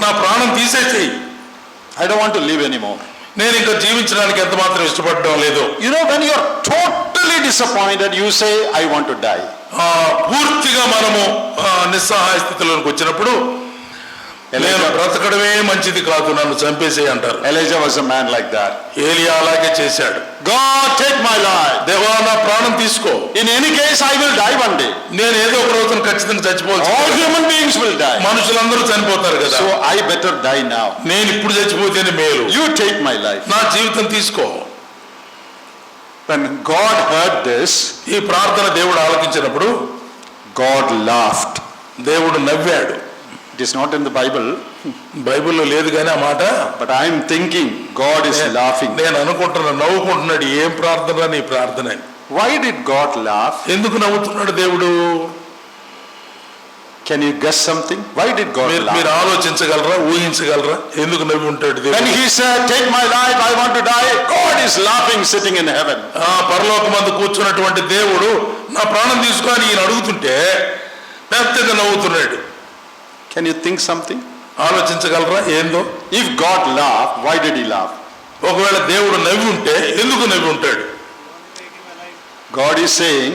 Speaker 2: నా ప్రాణం తీసేసేయి.
Speaker 1: I don't want to live anymore.
Speaker 2: నేను ఇంకా జీవించడానికి ఎంత మాత్రం ఇష్టపడడం లేదు.
Speaker 1: You know, when you are totally disappointed, you say, I want to die.
Speaker 2: పూర్తిగా మనము నిస్సహాయ స్థితిలోకి వచ్చినప్పుడు నేను బ్రతకడమే మంచిది కాదు, నన్ను చంపేసే అంటారు.
Speaker 1: Elijah was a man like that.
Speaker 2: ఏలియా అలాగే చేశాడు.
Speaker 1: God, take my life.
Speaker 2: దేవా, నా ప్రాణం తీసుకో.
Speaker 1: In any case, I will die one day.
Speaker 2: నేను ఏదో ఒక రోజున ఖచ్చితంగా చచ్చిపోవచ్చు.
Speaker 1: All human beings will die.
Speaker 2: మనుషులందరూ చనిపోతారు కదా.
Speaker 1: So I better die now.
Speaker 2: నేను ఇప్పుడు చచ్చిపోతేనే మేలు.
Speaker 1: You take my life.
Speaker 2: నా జీవితం తీసుకో.
Speaker 1: When God heard this,
Speaker 2: ఈ ప్రార్థన దేవుడు ఆలకించినప్పుడు
Speaker 1: God laughed.
Speaker 2: దేవుడు నవ్వాడు.
Speaker 1: It is not in the Bible,
Speaker 2: బైబిల్లో లేదు కానీ ఆ మాట.
Speaker 1: but I am thinking God is laughing.
Speaker 2: నేను అనుకుంటున్నా, నవ్వుకుంటున్నాడు. ఏం ప్రార్థన నీ ప్రార్థన?
Speaker 1: Why did God laugh?
Speaker 2: ఎందుకు నవ్వుతున్నాడు దేవుడు?
Speaker 1: Can you guess something? Why did God laugh?
Speaker 2: మీరు ఆలోచించగలరా, ఊహించగలరా ఎందుకు నవ్వి ఉంటాడు దేవుడు?
Speaker 1: When he said, take my life, I want to die, God is laughing sitting in heaven.
Speaker 2: పరలోకమందు కూర్చున్నటువంటి దేవుడు నా ప్రాణం తీసుకొని ఈయన అడుగుతుంటే పెద్దగా నవ్వుతున్నాడు.
Speaker 1: Can you think something?
Speaker 2: ఆలోచించగలరా ఏందో?
Speaker 1: If God laughed, why did he laugh?
Speaker 2: ఒకవేళ దేవుడు నవ్వి ఉంటే ఎందుకు నవ్వి ఉంటాడు?
Speaker 1: God is saying,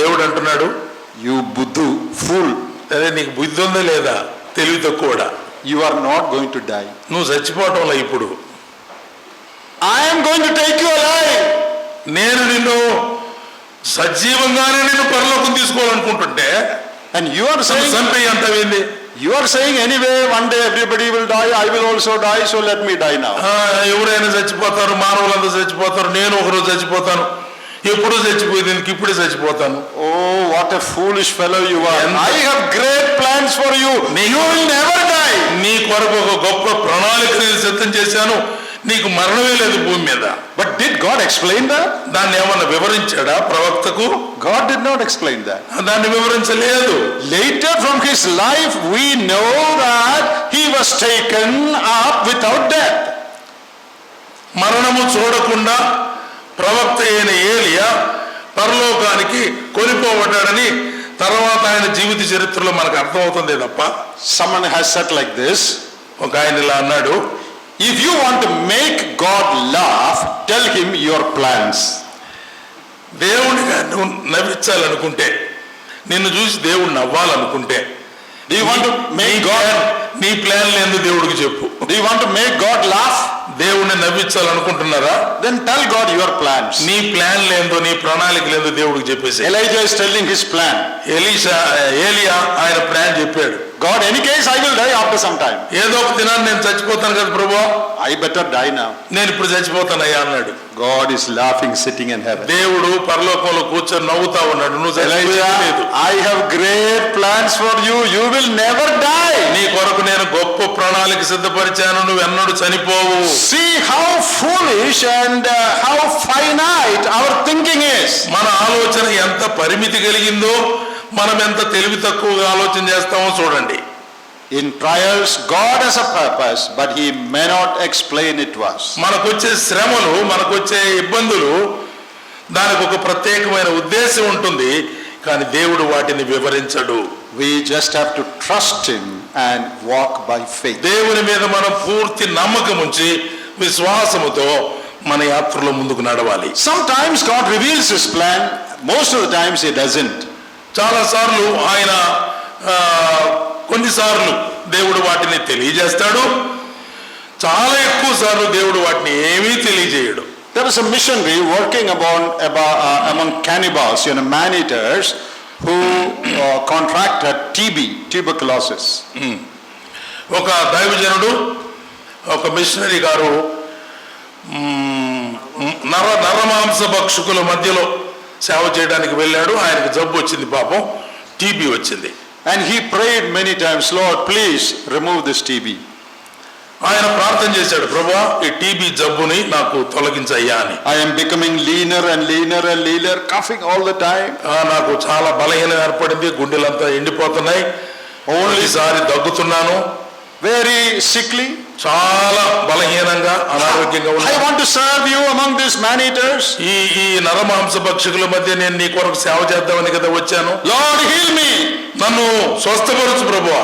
Speaker 2: దేవుడు అంటున్నాడు,
Speaker 1: you buddhu, fool.
Speaker 2: అదే నీకు బుద్ధి ఉందా లేదా? తెలివి తక్కువడా.
Speaker 1: You are not going to die.
Speaker 2: నువ్వు చచ్చిపోవటంలో ఇప్పుడు
Speaker 1: I am going to take you alive.
Speaker 2: నేను నిన్ను సజీవంగానే నిన్ను పరలోకం తీసుకోవాలనుకుంటుంటే
Speaker 1: And you are saying,
Speaker 2: చంపేయి అంటావేంది?
Speaker 1: you are saying anyway one day everybody will die, I will also die, so let me die now.
Speaker 2: ఎవరైనా చచ్చిపోతారు, మానవులందరూ చచ్చిపోతారు, నేను ఒకరోజు చచ్చిపోతాను. ఎప్పుడు చచ్చిపోయింది, ఇప్పుడే చచ్చిపోతాను.
Speaker 1: Oh, what a foolish fellow you are. I have great plans for you. You will never die.
Speaker 2: నీ కొరకు ఒక గొప్ప ప్రణాళిక సిద్ధం చేశాను, నీకు మరణమే లేదు భూమి మీద.
Speaker 1: But did God explain that?
Speaker 2: దాన్ని ఏమన్నా వివరించాడా ప్రవక్తకు?
Speaker 1: God did not explain that.
Speaker 2: దాన్ని వివరించలేదు.
Speaker 1: Later from his life we know that he was taken up without death.
Speaker 2: మరణము చూడకుండా ప్రవక్త అయిన ఏలియా పరలోకానికి కొనిపోబడ్డాడని తర్వాత ఆయన జీవిత చరిత్రలో మనకు అర్థమవుతుంది తప్ప.
Speaker 1: Someone has said like this,
Speaker 2: ఒక ఆయన ఇలా అన్నాడు,
Speaker 1: if you want to make God laugh, tell him your plans.
Speaker 2: దేవుడిగా నువ్వు నవ్వించాలనుకుంటే, నిన్ను చూసి దేవుడు నవ్వాలనుకుంటే,
Speaker 1: Do you want to make God?
Speaker 2: నీ ప్లాన్ లేదు దేవుడికి చెప్పు.
Speaker 1: Do you want to make God laugh?
Speaker 2: దేవుడిని నవ్వించాలనుకుంటున్నారా?
Speaker 1: Then tell God your plans.
Speaker 2: నీ ప్లాన్ లేదో, నీ ప్రణాళిక లేదో దేవుడికి చెప్పేసి.
Speaker 1: Elijah is telling his plan.
Speaker 2: ఏలియా ఆయన ప్లాన్ చెప్పాడు.
Speaker 1: God, any case I will die after some time.
Speaker 2: ఏదో ఒక దినాన్ని నేను చచ్చిపోతాను కదా ప్రభువా,
Speaker 1: I better die now.
Speaker 2: నేను ఇప్పుడు చచ్చిపోతానయ్యా అన్నాడు.
Speaker 1: God is laughing sitting in heaven.
Speaker 2: దేవుడు పరలోకంలో కూర్చొని నవ్వుతా ఉన్నాడు. నువ్వు
Speaker 1: Elijah, I have great plans for you. You will never die.
Speaker 2: నీ కొరకు నేను గొప్ప ప్రణాళిక సిద్ధపరిచాను, నువ్వు ఎన్నడూ చనిపోవు.
Speaker 1: See how foolish and how finite our thinking is.
Speaker 2: మన ఆలోచన ఎంత పరిమితి కలిగిందో, మనం ఎంత తెలివి తక్కువగా ఆలోచన చేస్తామో చూడండి.
Speaker 1: In trials, God has a purpose, but He may not explain it to us.
Speaker 2: మనకొచ్చే శ్రమలు, మనకొచ్చే ఇబ్బందులు, దానికి ఒక ప్రత్యేకమైన ఉద్దేశం ఉంటుంది, కానీ దేవుడు వాటిని వివరించడు.
Speaker 1: We just have to trust Him and walk by faith.
Speaker 2: దేవుని మీద మనం పూర్తి నమ్మకం ఉంచి విశ్వాసముతో మన యాత్రలో ముందుకు నడవాలి.
Speaker 1: Sometimes God reveals His plan, most of the times He doesn't.
Speaker 2: చాలా సార్లు ఆయన కొన్నిసార్లు దేవుడు వాటిని తెలియజేస్తాడు, చాలా ఎక్కువ సార్లు దేవుడు వాటిని ఏమీ తెలియజేయడు.
Speaker 1: There was a missionary working among cannibals, man-eaters, who contracted TB, tuberculosis.
Speaker 2: ఒక దైవజనుడు, ఒక మిషనరీ గారు నరమాంసభక్షకుల మధ్యలో సేవ చేయడానికి వెళ్ళాడు. ఆయనకు జబ్బు వచ్చింది, పాపం టీబీ వచ్చింది.
Speaker 3: And he prayed many times, Lord, please remove this TB.
Speaker 2: ఆయన ప్రార్థన చేశాడు, ప్రభువా ఈ టీబీ జబ్బుని నాకు తొలగించయ్యా అని.
Speaker 3: I am becoming leaner and leaner and leaner, coughing all the time.
Speaker 2: నాకు చాలా బలహీనం ఏర్పడింది, గుండెలంతా ఎండిపోతున్నాయి, ఓన్లీసారి దగ్గుతున్నాను,
Speaker 3: very sickly.
Speaker 2: చాలా బలహీనంగా అనారోగ్యంగా
Speaker 3: I
Speaker 2: ఉన్నాను.
Speaker 3: want to serve you among these man-eaters.
Speaker 2: ఈ నరమాంస భక్షకుల మధ్య నేను నీ కొరకు సేవ చేద్దామని కదా వచ్చాను.
Speaker 3: Lord, heal me.
Speaker 2: నన్ను స్వస్థపరచు ప్రభువా.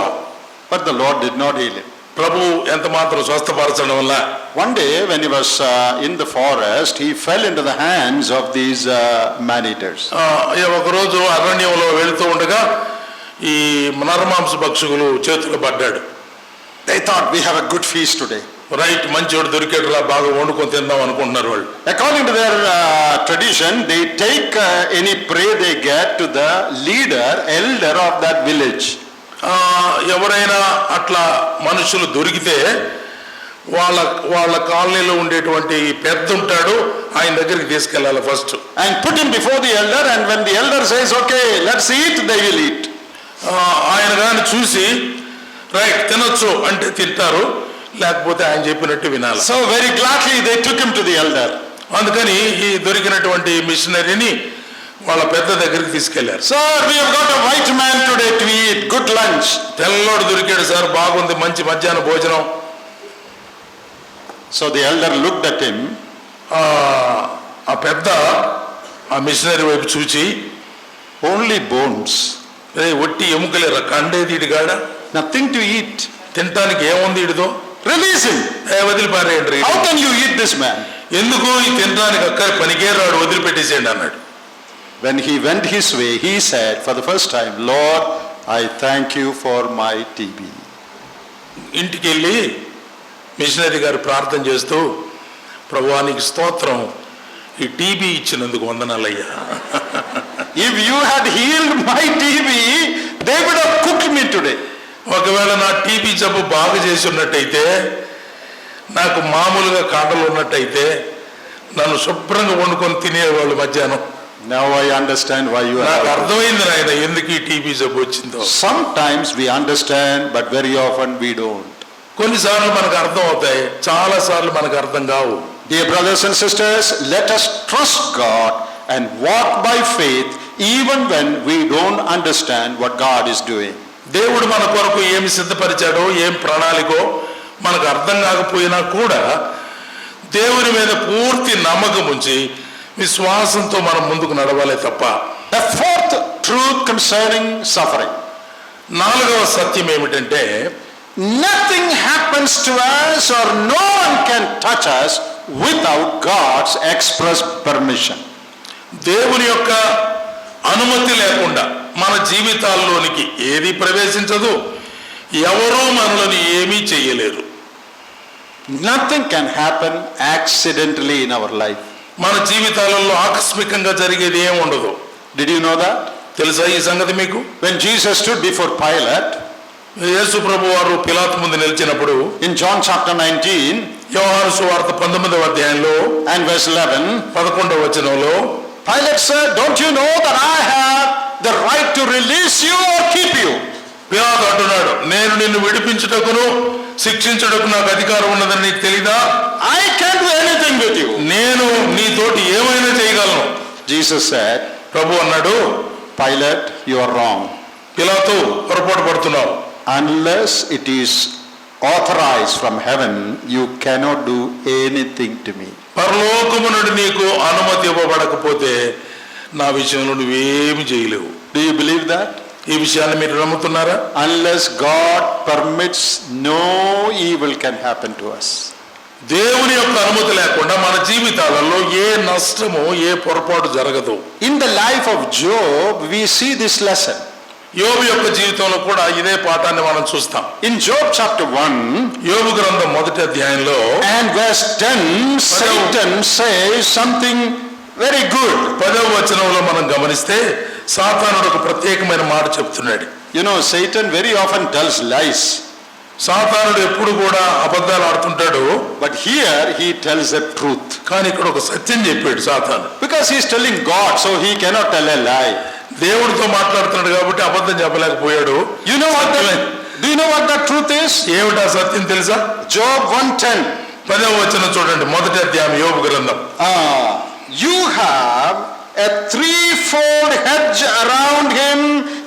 Speaker 3: But the Lord did not heal him.
Speaker 2: ప్రభు ఎంత మాత్రం స్వస్థపరచడం వల్ల
Speaker 3: One day when he was in the forest, he fell into the hands of these man-eaters.
Speaker 2: ఒకరోజు అరణ్యంలో వెళుతూ ఉండగా ఈ నరమాంస భక్షకులు చేతులు పడ్డాడు.
Speaker 3: They thought, we have a good feast today.
Speaker 2: Right, మంచివాడు దొరికేట్లా బాగా వండుకొని తిందాం అనుకుంటున్నారు వాళ్ళు.
Speaker 3: According to their tradition, they take any prey they get to the leader, elder of that village.
Speaker 2: ఎవరైనా అట్లా మనుషులు దొరికితే వాళ్ళ కాలనీలో ఉండేటువంటి పెద్ద ఉంటాడు, ఆయన దగ్గరికి తీసుకెళ్ళాలి first.
Speaker 3: And put him before the elder, and when the elder says, okay, let's eat, they will eat.
Speaker 2: ఆయన కానీ చూసి రైట్ తినొచ్చు అంటే తింటారు, లేకపోతే ఆయన చెప్పినట్టు వినాలి.
Speaker 3: So very gladly they took him to the elder.
Speaker 2: అందుకని ఈ దొరికినటువంటి మిషనరీని వాళ్ళ పెద్ద దగ్గరికి తీసుకెళ్లారు.
Speaker 3: Sir, we have got a white man today to eat, good lunch.
Speaker 2: తెల్లోడు దొరికాడు సార్, బాగుంది, మంచి మధ్యాహ్న భోజనం.
Speaker 3: So the elder looked at him.
Speaker 2: ఆ పెద్ద ఆ మిషనరీ వైపు చూచి,
Speaker 3: Only bones,
Speaker 2: ఒట్టి ఎముకలేరా, కండేది ఇడిగాడ,
Speaker 3: nothing to eat.
Speaker 2: తినటానికి ఏముంది ఇడిదో,
Speaker 3: Release him.
Speaker 2: వదిలిపారేయండి.
Speaker 3: How can you eat this man?
Speaker 2: ఎందుకు ఈ తినడానికి అక్కడ పనికే రాడు, వదిలిపెట్టేసేయండి అన్నాడు.
Speaker 3: When he went his way, he said for the first time, Lord, I thank you for my TB.
Speaker 2: ఇంటికి వెళ్ళి మిషనరీ గారు ప్రార్థన చేస్తూ, ప్రభువానికి స్తోత్రం, ఈ టీబీ ఇచ్చినందుకు వందనాలయ్యా.
Speaker 3: If you had healed my TB, they would have cooked me today.
Speaker 2: ఒకవేళ నా టీబీ జబ్బు బాగా చేసి ఉన్నట్టయితే, నాకు మామూలుగా కాటలు ఉన్నట్టయితే నన్ను శుభ్రంగా వండుకొని తినేవాళ్ళు మధ్యాహ్నం.
Speaker 3: Now I understand why you
Speaker 2: నాకు
Speaker 3: are.
Speaker 2: అర్థమైంది నాయన ఎందుకు ఈ టీబీ జబ్బు వచ్చిందో.
Speaker 3: Sometimes we understand, but very often we don't.
Speaker 2: కొన్నిసార్లు మనకు అర్థం అవుతాయి, చాలా సార్లు మనకు అర్థం కావు.
Speaker 3: Dear brothers and sisters, let us trust God and walk by faith even when we don't understand what God is doing.
Speaker 2: దేవుడు మన కొరకు ఏమి సిద్ధపరిచాడో, ఏం ప్రణాళికో మనకు అర్థం కాకపోయినా కూడా దేవుని మీద పూర్తి నమ్మకం ఉంచి విశ్వాసంతో మనం ముందుకు నడవాలే తప్ప.
Speaker 3: The fourth truth concerning suffering.
Speaker 2: నాలుగవ సత్యం ఏమిటంటే,
Speaker 3: Nothing happens to us or no one can touch us without God's express permission.
Speaker 2: దేవుని యొక్క అనుమతి లేకుండా మన జీవితాల్లోనికి ఏది ప్రవేశించదు, ఎవరూ మనల్ని ఏమీ చేయలేరు.
Speaker 3: Nothing can happen accidentally in our life.
Speaker 2: మన జీవితాలలో ఆకస్మికంగా జరిగేది ఏం ఉండదు.
Speaker 3: Did you know that?
Speaker 2: తెలుసా ఈ సంగతి మీకు?
Speaker 3: When Jesus stood before Pilate,
Speaker 2: యేసు ప్రభు వారు పిలాతు ముందు నిలిచినప్పుడు
Speaker 3: in John chapter 19
Speaker 2: యోహాను సువార్త 19వ అధ్యాయంలో
Speaker 3: and verse 11,
Speaker 2: 11వ వచనంలో,
Speaker 3: Pilate said, don't you know that I have the right to release you or keep you?
Speaker 2: పిలాతు అంటున్నాడు, నేను నిన్ను విడిపించుటకును శిక్షించుటకు నాకు అధికారం ఉన్నదని నీకు తెలీదా?
Speaker 3: I can do anything with you.
Speaker 2: నేను నీతోటి ఏమైనా చేయగలను.
Speaker 3: Jesus said,
Speaker 2: ప్రభు అన్నాడు,
Speaker 3: Pilate, you are wrong.
Speaker 2: పిలాతు పొరపాటు పడుతున్నావు.
Speaker 3: Unless it is authorized from heaven, you cannot do anything to me.
Speaker 2: పరలోకము నుండి నీకు అనుమతి ఇవ్వబడకపోతే నా విషయంలో నువ్వేమి చేయలేవు.
Speaker 3: Do you believe that?
Speaker 2: ఈ విషయాన్ని మీరు నమ్ముతున్నారా?
Speaker 3: Unless God permits, no evil can happen to us.
Speaker 2: దేవుని యొక్క అనుమతి లేకుండా మన జీవితాలలో ఏ నష్టము, ఏ పొరపాటు జరగదు.
Speaker 3: In the life of Job, we see this lesson.
Speaker 2: యోబు యొక్క జీవితంలో కూడా ఇదే పాఠాన్ని మనం చూస్తాం.
Speaker 3: In Job chapter 1
Speaker 2: యోబు గ్రంథం 1వ అధ్యాయంలో
Speaker 3: and verse 10, Satan says something very good.
Speaker 2: 10వ వచనంలో మనం గమనిస్తే సాతానుడు ఒక ప్రత్యేకమైన మాట చెప్తున్నాడు.
Speaker 3: You know, Satan very often tells lies.
Speaker 2: సాతానుడు ఎప్పుడు కూడా అబద్ధాలు ఆడుతుంటాడు,
Speaker 1: But here he tells the truth.
Speaker 2: కానీ ఇక్కడ ఒక సత్యం చెప్పాడు సాతాను.
Speaker 1: Because he is telling God, so he cannot tell a lie.
Speaker 2: దేవుడితో మాట్లాడుతున్నాడు కాబట్టి అబద్ధం చెప్పలేకపోయాడు.
Speaker 1: You know what do you know what the truth is?
Speaker 2: ఏమిటా సత్యం తెలుసా?
Speaker 1: Job 1:10.
Speaker 2: 10వ వచనం చూడండి, మొదటి అధ్యాయం యోబు గ్రంథం.
Speaker 1: You have a threefold hedge around him,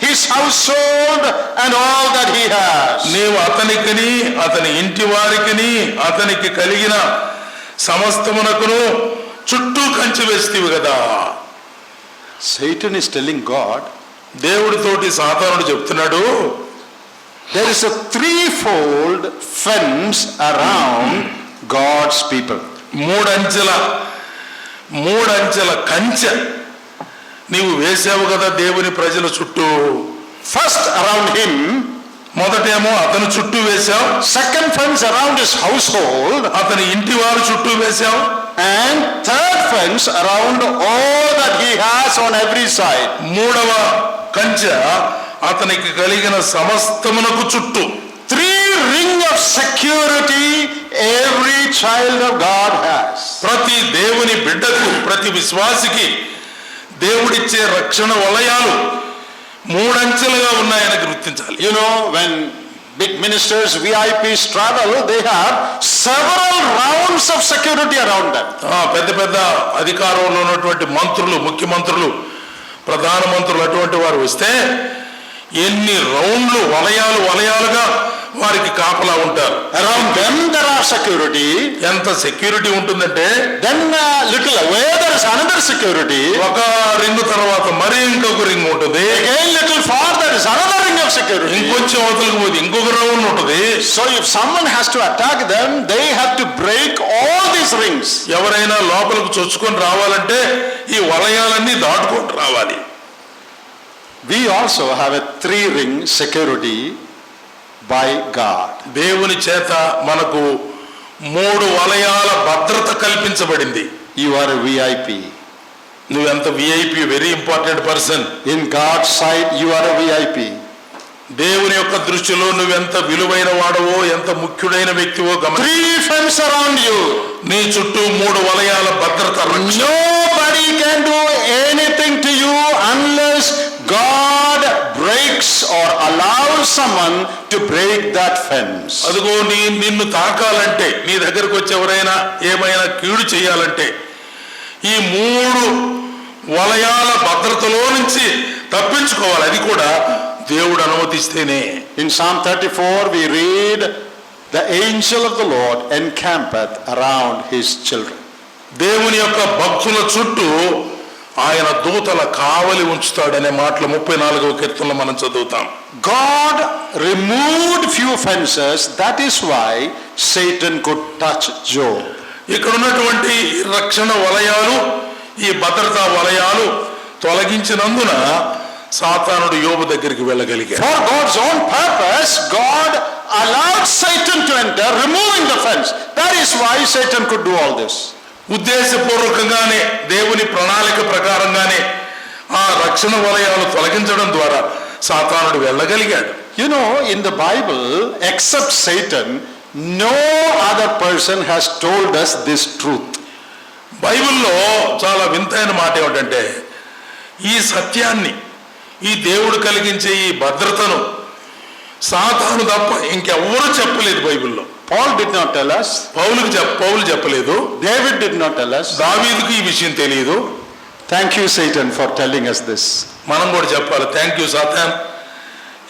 Speaker 1: his household and all that he has.
Speaker 2: నీవు అతనికిని అతని ఇంటి వారికిని అతనికి కలిగిన సమస్తమునకును చుట్టూ కంచె వేస్తేవి కదా.
Speaker 1: Satan is telling God,
Speaker 2: దేవుడితోటి సాతానుడు చెప్తున్నాడు,
Speaker 1: there is a threefold fence around God's people.
Speaker 2: మూడంచెల కంచె నీవు వేసావు కదా దేవుని ప్రజల చుట్టూ.
Speaker 1: First around him,
Speaker 2: మొదటేమో అతని చుట్టూ వేశావు.
Speaker 1: second fence around his household,
Speaker 2: అతని ఇంటి వారు చుట్టూ వేశావు.
Speaker 1: and third fence around all that he has on every side.
Speaker 2: మూడవ కంచె అతనికి కలిగిన సమస్తమునకు చుట్టూ.
Speaker 1: 3 rings of security every child of God has.
Speaker 2: ప్రతి దేవుని బిడ్డకు, ప్రతి విశ్వాసికి దేవుడిచ్చే రక్షణ వలయాలు మూడంచెలుగా ఉన్నాయని గుర్తించాలి.
Speaker 1: You know, when big ministers, VIPs travel, they have several rounds of security around them.
Speaker 2: పెద్ద పెద్ద అధికారంలో ఉన్నటువంటి మంత్రులు, ముఖ్యమంత్రులు, ప్రధాన మంత్రులు అటువంటి వారు వస్తే ఎన్ని రౌండ్లు వలయాలుగా వారికి కాపలా ఉంటారు.
Speaker 1: Around them there are security.
Speaker 2: ఎంత సెక్యూరిటీ ఉంటుందంటే,
Speaker 1: Then little away there is another security.
Speaker 2: ఒక రింగు తర్వాత మరి ఇంకొక రింగ్ ఉంటుంది.
Speaker 1: Again little far there is another ring of security.
Speaker 2: ఇంకొంచెం అవతలకు పోతే ఇంకొక రౌండ్ ఉంటుంది.
Speaker 1: So if someone has to attack them, they have to break all these rings.
Speaker 2: ఎవరైనా లోపలికి చొచ్చుకొని రావాలంటే ఈ వలయాలన్నీ దాటుకొని రావాలి.
Speaker 1: We also have a 3-ring security by God.
Speaker 2: దేవుని చేత మనకు 3 వలయాల భద్రత కల్పించబడింది.
Speaker 1: You are a VIP.
Speaker 2: నువ్వెంత VIP, very important person.
Speaker 1: In God's sight you are a VIP.
Speaker 2: దేవుని యొక్క దృష్టిలో నువ్వెంత విలువైన వాడవో, ఎంత ముఖ్యుడైన వ్యక్తివో గమనించు.
Speaker 1: 3 fence around you.
Speaker 2: నీ చుట్టూ 3 వలయాల భద్రత.
Speaker 1: Nobody can do anything to you unless God breaks or allows someone to break that fence.
Speaker 2: అదిగో నిన్ను తాకాలంటే, నీ దగ్గరకు వచ్చి ఎవరైనా ఏమైనా కీడు చేయాలంటే ఈ 3 వలయాల భద్రతలో నుంచి తప్పించుకోవాలి. అది కూడా దేవుడు అనుమతిస్తేనే.
Speaker 1: In Psalm 34 we read, the angel of the Lord encampeth around his children.
Speaker 2: దేవుని యొక్క భక్తుల చుట్టూ ఆయన దూతల కావలి ఉంచుతాడనే మాటలు 34వ కీర్తనలో మనం చదువుతాం.
Speaker 1: God removed few fences, that is why Satan could touch Job.
Speaker 2: ఇక్కడ ఉన్నటువంటి రక్షణ వలయాలు, ఈ భద్రతా వలయాలు తొలగించినందున సాతానుడు యోబు దగ్గరికి వెళ్ళగలిగాడు.
Speaker 1: For God's own purpose, God allowed Satan to enter, removing the fence. That is why Satan could do all this.
Speaker 2: ఉద్దేశపూర్వకంగానే, దేవుని ప్రణాళిక ప్రకారంగానే ఆ రక్షణ వలయాలు తొలగించడం ద్వారా సాతానుడు వెళ్ళగలిగాడు.
Speaker 1: You know, in the Bible, except Satan, no other person has told us this truth.
Speaker 2: బైబిల్లో చాలా వింతైన మాట ఏమిటంటే, ఈ సత్యాన్ని, ఈ దేవుడు కలిగించే ఈ భద్రతను సాతాను తప్ప ఇంకెవ్వరూ చెప్పలేదు బైబిల్లో.
Speaker 1: Paul did not tell us.
Speaker 2: పౌలు చెప్పలేదు.
Speaker 1: David did not tell us.
Speaker 2: దావీదుకు ఈ విషయం తెలియదు.
Speaker 1: Thank you, Satan, for telling us this.
Speaker 2: మనం కూడా చెప్పాలి, థ్యాంక్ యూ సాతాన్,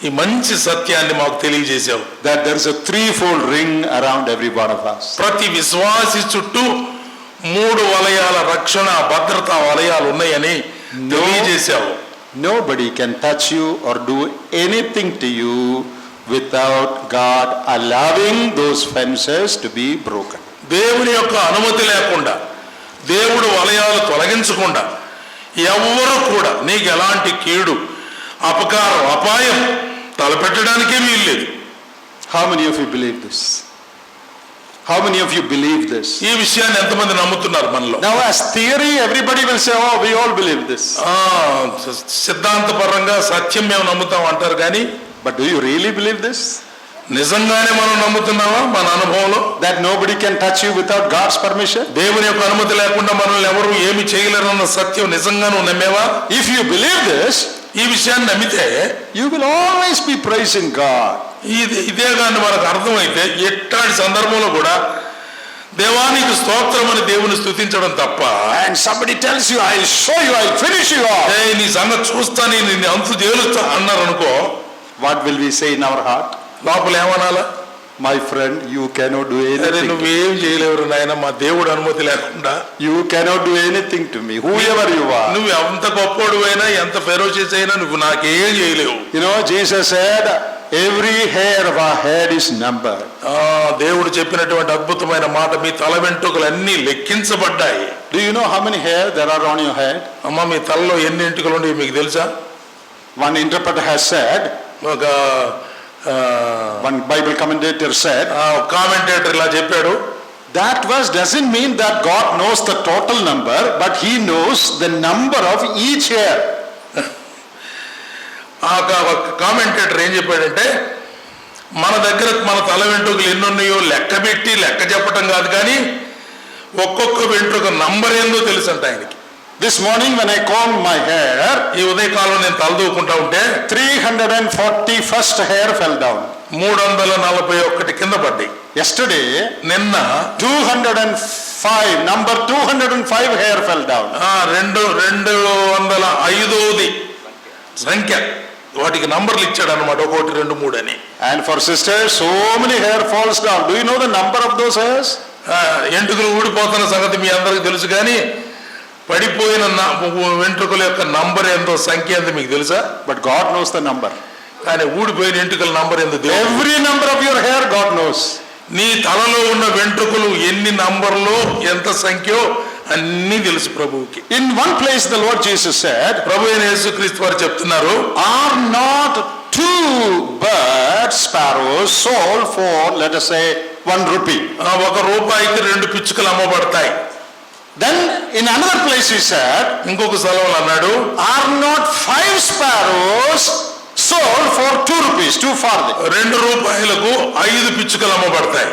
Speaker 2: ఈ మంచి సత్యాన్ని మాకు తెలియజేశావు.
Speaker 1: That there is a 3-fold ring around every one of us.
Speaker 2: ప్రతి విశ్వాసి చుట్టూ 3 వలయాల రక్షణ భద్రతా వలయాలు ఉన్నాయని తెలియజేశావు.
Speaker 1: Nobody can touch you or do anything to you without God allowing those fences to be broken.
Speaker 2: దేవుని యొక్క అనుమతి లేకుండా, దేవుడు వలయాలు తొలగించకుండా ఎవ్వరూ కూడా నీకు ఎలాంటి కీడు, అపకారం, అపాయం తలపెట్టడానికే వీల్లేదు.
Speaker 1: How many of you believe this? How many of you believe this?
Speaker 2: ఈ విషయాన్ని ఎంతమంది నమ్ముతున్నారు మనలో?
Speaker 1: Now as theory everybody will say, oh, we all believe this.
Speaker 2: సిద్ధాంతపరంగా సత్యం మేము నమ్ముతాం అంటారు, కానీ
Speaker 1: But do you really believe this?
Speaker 2: నిజంగానే మనం నమ్ముతున్నావా మన అనుభవంలో?
Speaker 3: that nobody can touch you without God's permission?
Speaker 2: దేవుని యొక్క అనుమతి లేకుండా మనల్ని ఎవరు ఏమి చేయలేరన్న సత్యం నిజంగా నువ్వు నమ్మేవా?
Speaker 3: If you believe this,
Speaker 2: ఈ విషయాన్ని నమ్మితే
Speaker 3: you will always be praising God.
Speaker 2: ఇదే కానీ మనకు అర్థమైతే ఎట్లాంటి సందర్భంలో కూడా దేవానికి స్తోత్రం అని దేవుని స్తుతించడం తప్ప,
Speaker 3: And somebody tells you, I'll show you, I'll finish you off.
Speaker 2: నీ సంగతి చూస్తాను నిన్ను అంతు తేలుస్తా అన్నారు అనుకో,
Speaker 3: What will we say in our heart?
Speaker 2: లోపల ఏమనాలా?
Speaker 3: My friend, you cannot do anything.
Speaker 2: నువ్వేం చేయలేవు నాయన, మా దేవుడు అనుమతి లేకుండా.
Speaker 3: You cannot do anything to me, whoever you are.
Speaker 2: నువ్వు ఎంత గొప్పోడు అయినా, ఎంత ఫెరోషియస్ అయినా నువ్వు నాకేం చేయలేవు.
Speaker 3: You know, Jesus said, every hair of our head is numbered.
Speaker 2: దేవుడు చెప్పినటువంటి అద్భుతమైన మాట, మీ తల వెంట్రుకలన్నీ లెక్కించబడ్డాయి.
Speaker 3: Do you know how many hair there are on your head?
Speaker 2: అమ్మా, మీ తలలో ఎన్ని వెంట్రుకలు ఉన్నాయి మీకు తెలుసా?
Speaker 3: One interpreter has said, one Bible commentator said,
Speaker 2: commentator ఇలా చెప్పాడు,
Speaker 3: that verse doesn't mean that God knows the total number, but he knows the number of each hair.
Speaker 2: ఆ కామెంటేటర్ ఏం చెప్పాడంటే, మన దగ్గర మన తల వెంట్రుకలు ఎన్ని ఉన్నాయో లెక్క పెట్టి లెక్క చెప్పటం కాదు, కానీ ఒక్కొక్క వెంట్రుక నంబర్ ఏందో తెలుసు అంట ఆయనకి.
Speaker 3: This morning when I combed my hair,
Speaker 2: ఈ ఉదయకాలం నేను తలదూకుంటా ఉంటే
Speaker 3: 341st hair fell down.
Speaker 2: 341 కింద పడ్డాయి.
Speaker 3: Yesterday,
Speaker 2: నిన్న
Speaker 3: 205, number 205 hair fell down.
Speaker 2: 205ది సంఖ్య, వాటికి నంబర్లు ఇచ్చాడు అనమాట, 1 2 3 అని.
Speaker 3: And for sisters, so many hair falls down. Do you know the number of those hairs?
Speaker 2: ఎంటుకలు ఊడిపోతున్న సంగతి మీ అందరికి తెలుసు, కానీ పడిపోయిన వెంట్రుకల యొక్క నంబర్ ఎంతో, సంఖ్య ఎంతో మీకు తెలుసా?
Speaker 3: But God knows the number.
Speaker 2: కానీ ఊడిపోయిన వెంట్రుకల నంబర్ ఎంతో,
Speaker 3: Every number of your hair God knows.
Speaker 2: నీ తలలో ఉన్న వెంట్రుకలు ఎన్ని నంబర్లో ఎంత సంఖ్యో అన్నీ తెలుసు ప్రభువుకి.
Speaker 3: In one place the Lord Jesus said,
Speaker 2: ప్రభు అయిన యేసుక్రీస్తు వారు చెప్తున్నారు,
Speaker 3: are not 2 birds, sparrows, sold for, let us say, 1 rupee?
Speaker 2: 1 రూపాయికి 2 పిచ్చుకలు అమ్మబడతాయి.
Speaker 3: Then in another place he said,
Speaker 2: ఇంకొక స్థలంలో అన్నాడు,
Speaker 3: are not 5 sparrows sold for 2 rupees, 2 farthing?
Speaker 2: 2 రూపాయలకు 5 పిచ్చుకలు అమ్మబడతాయి.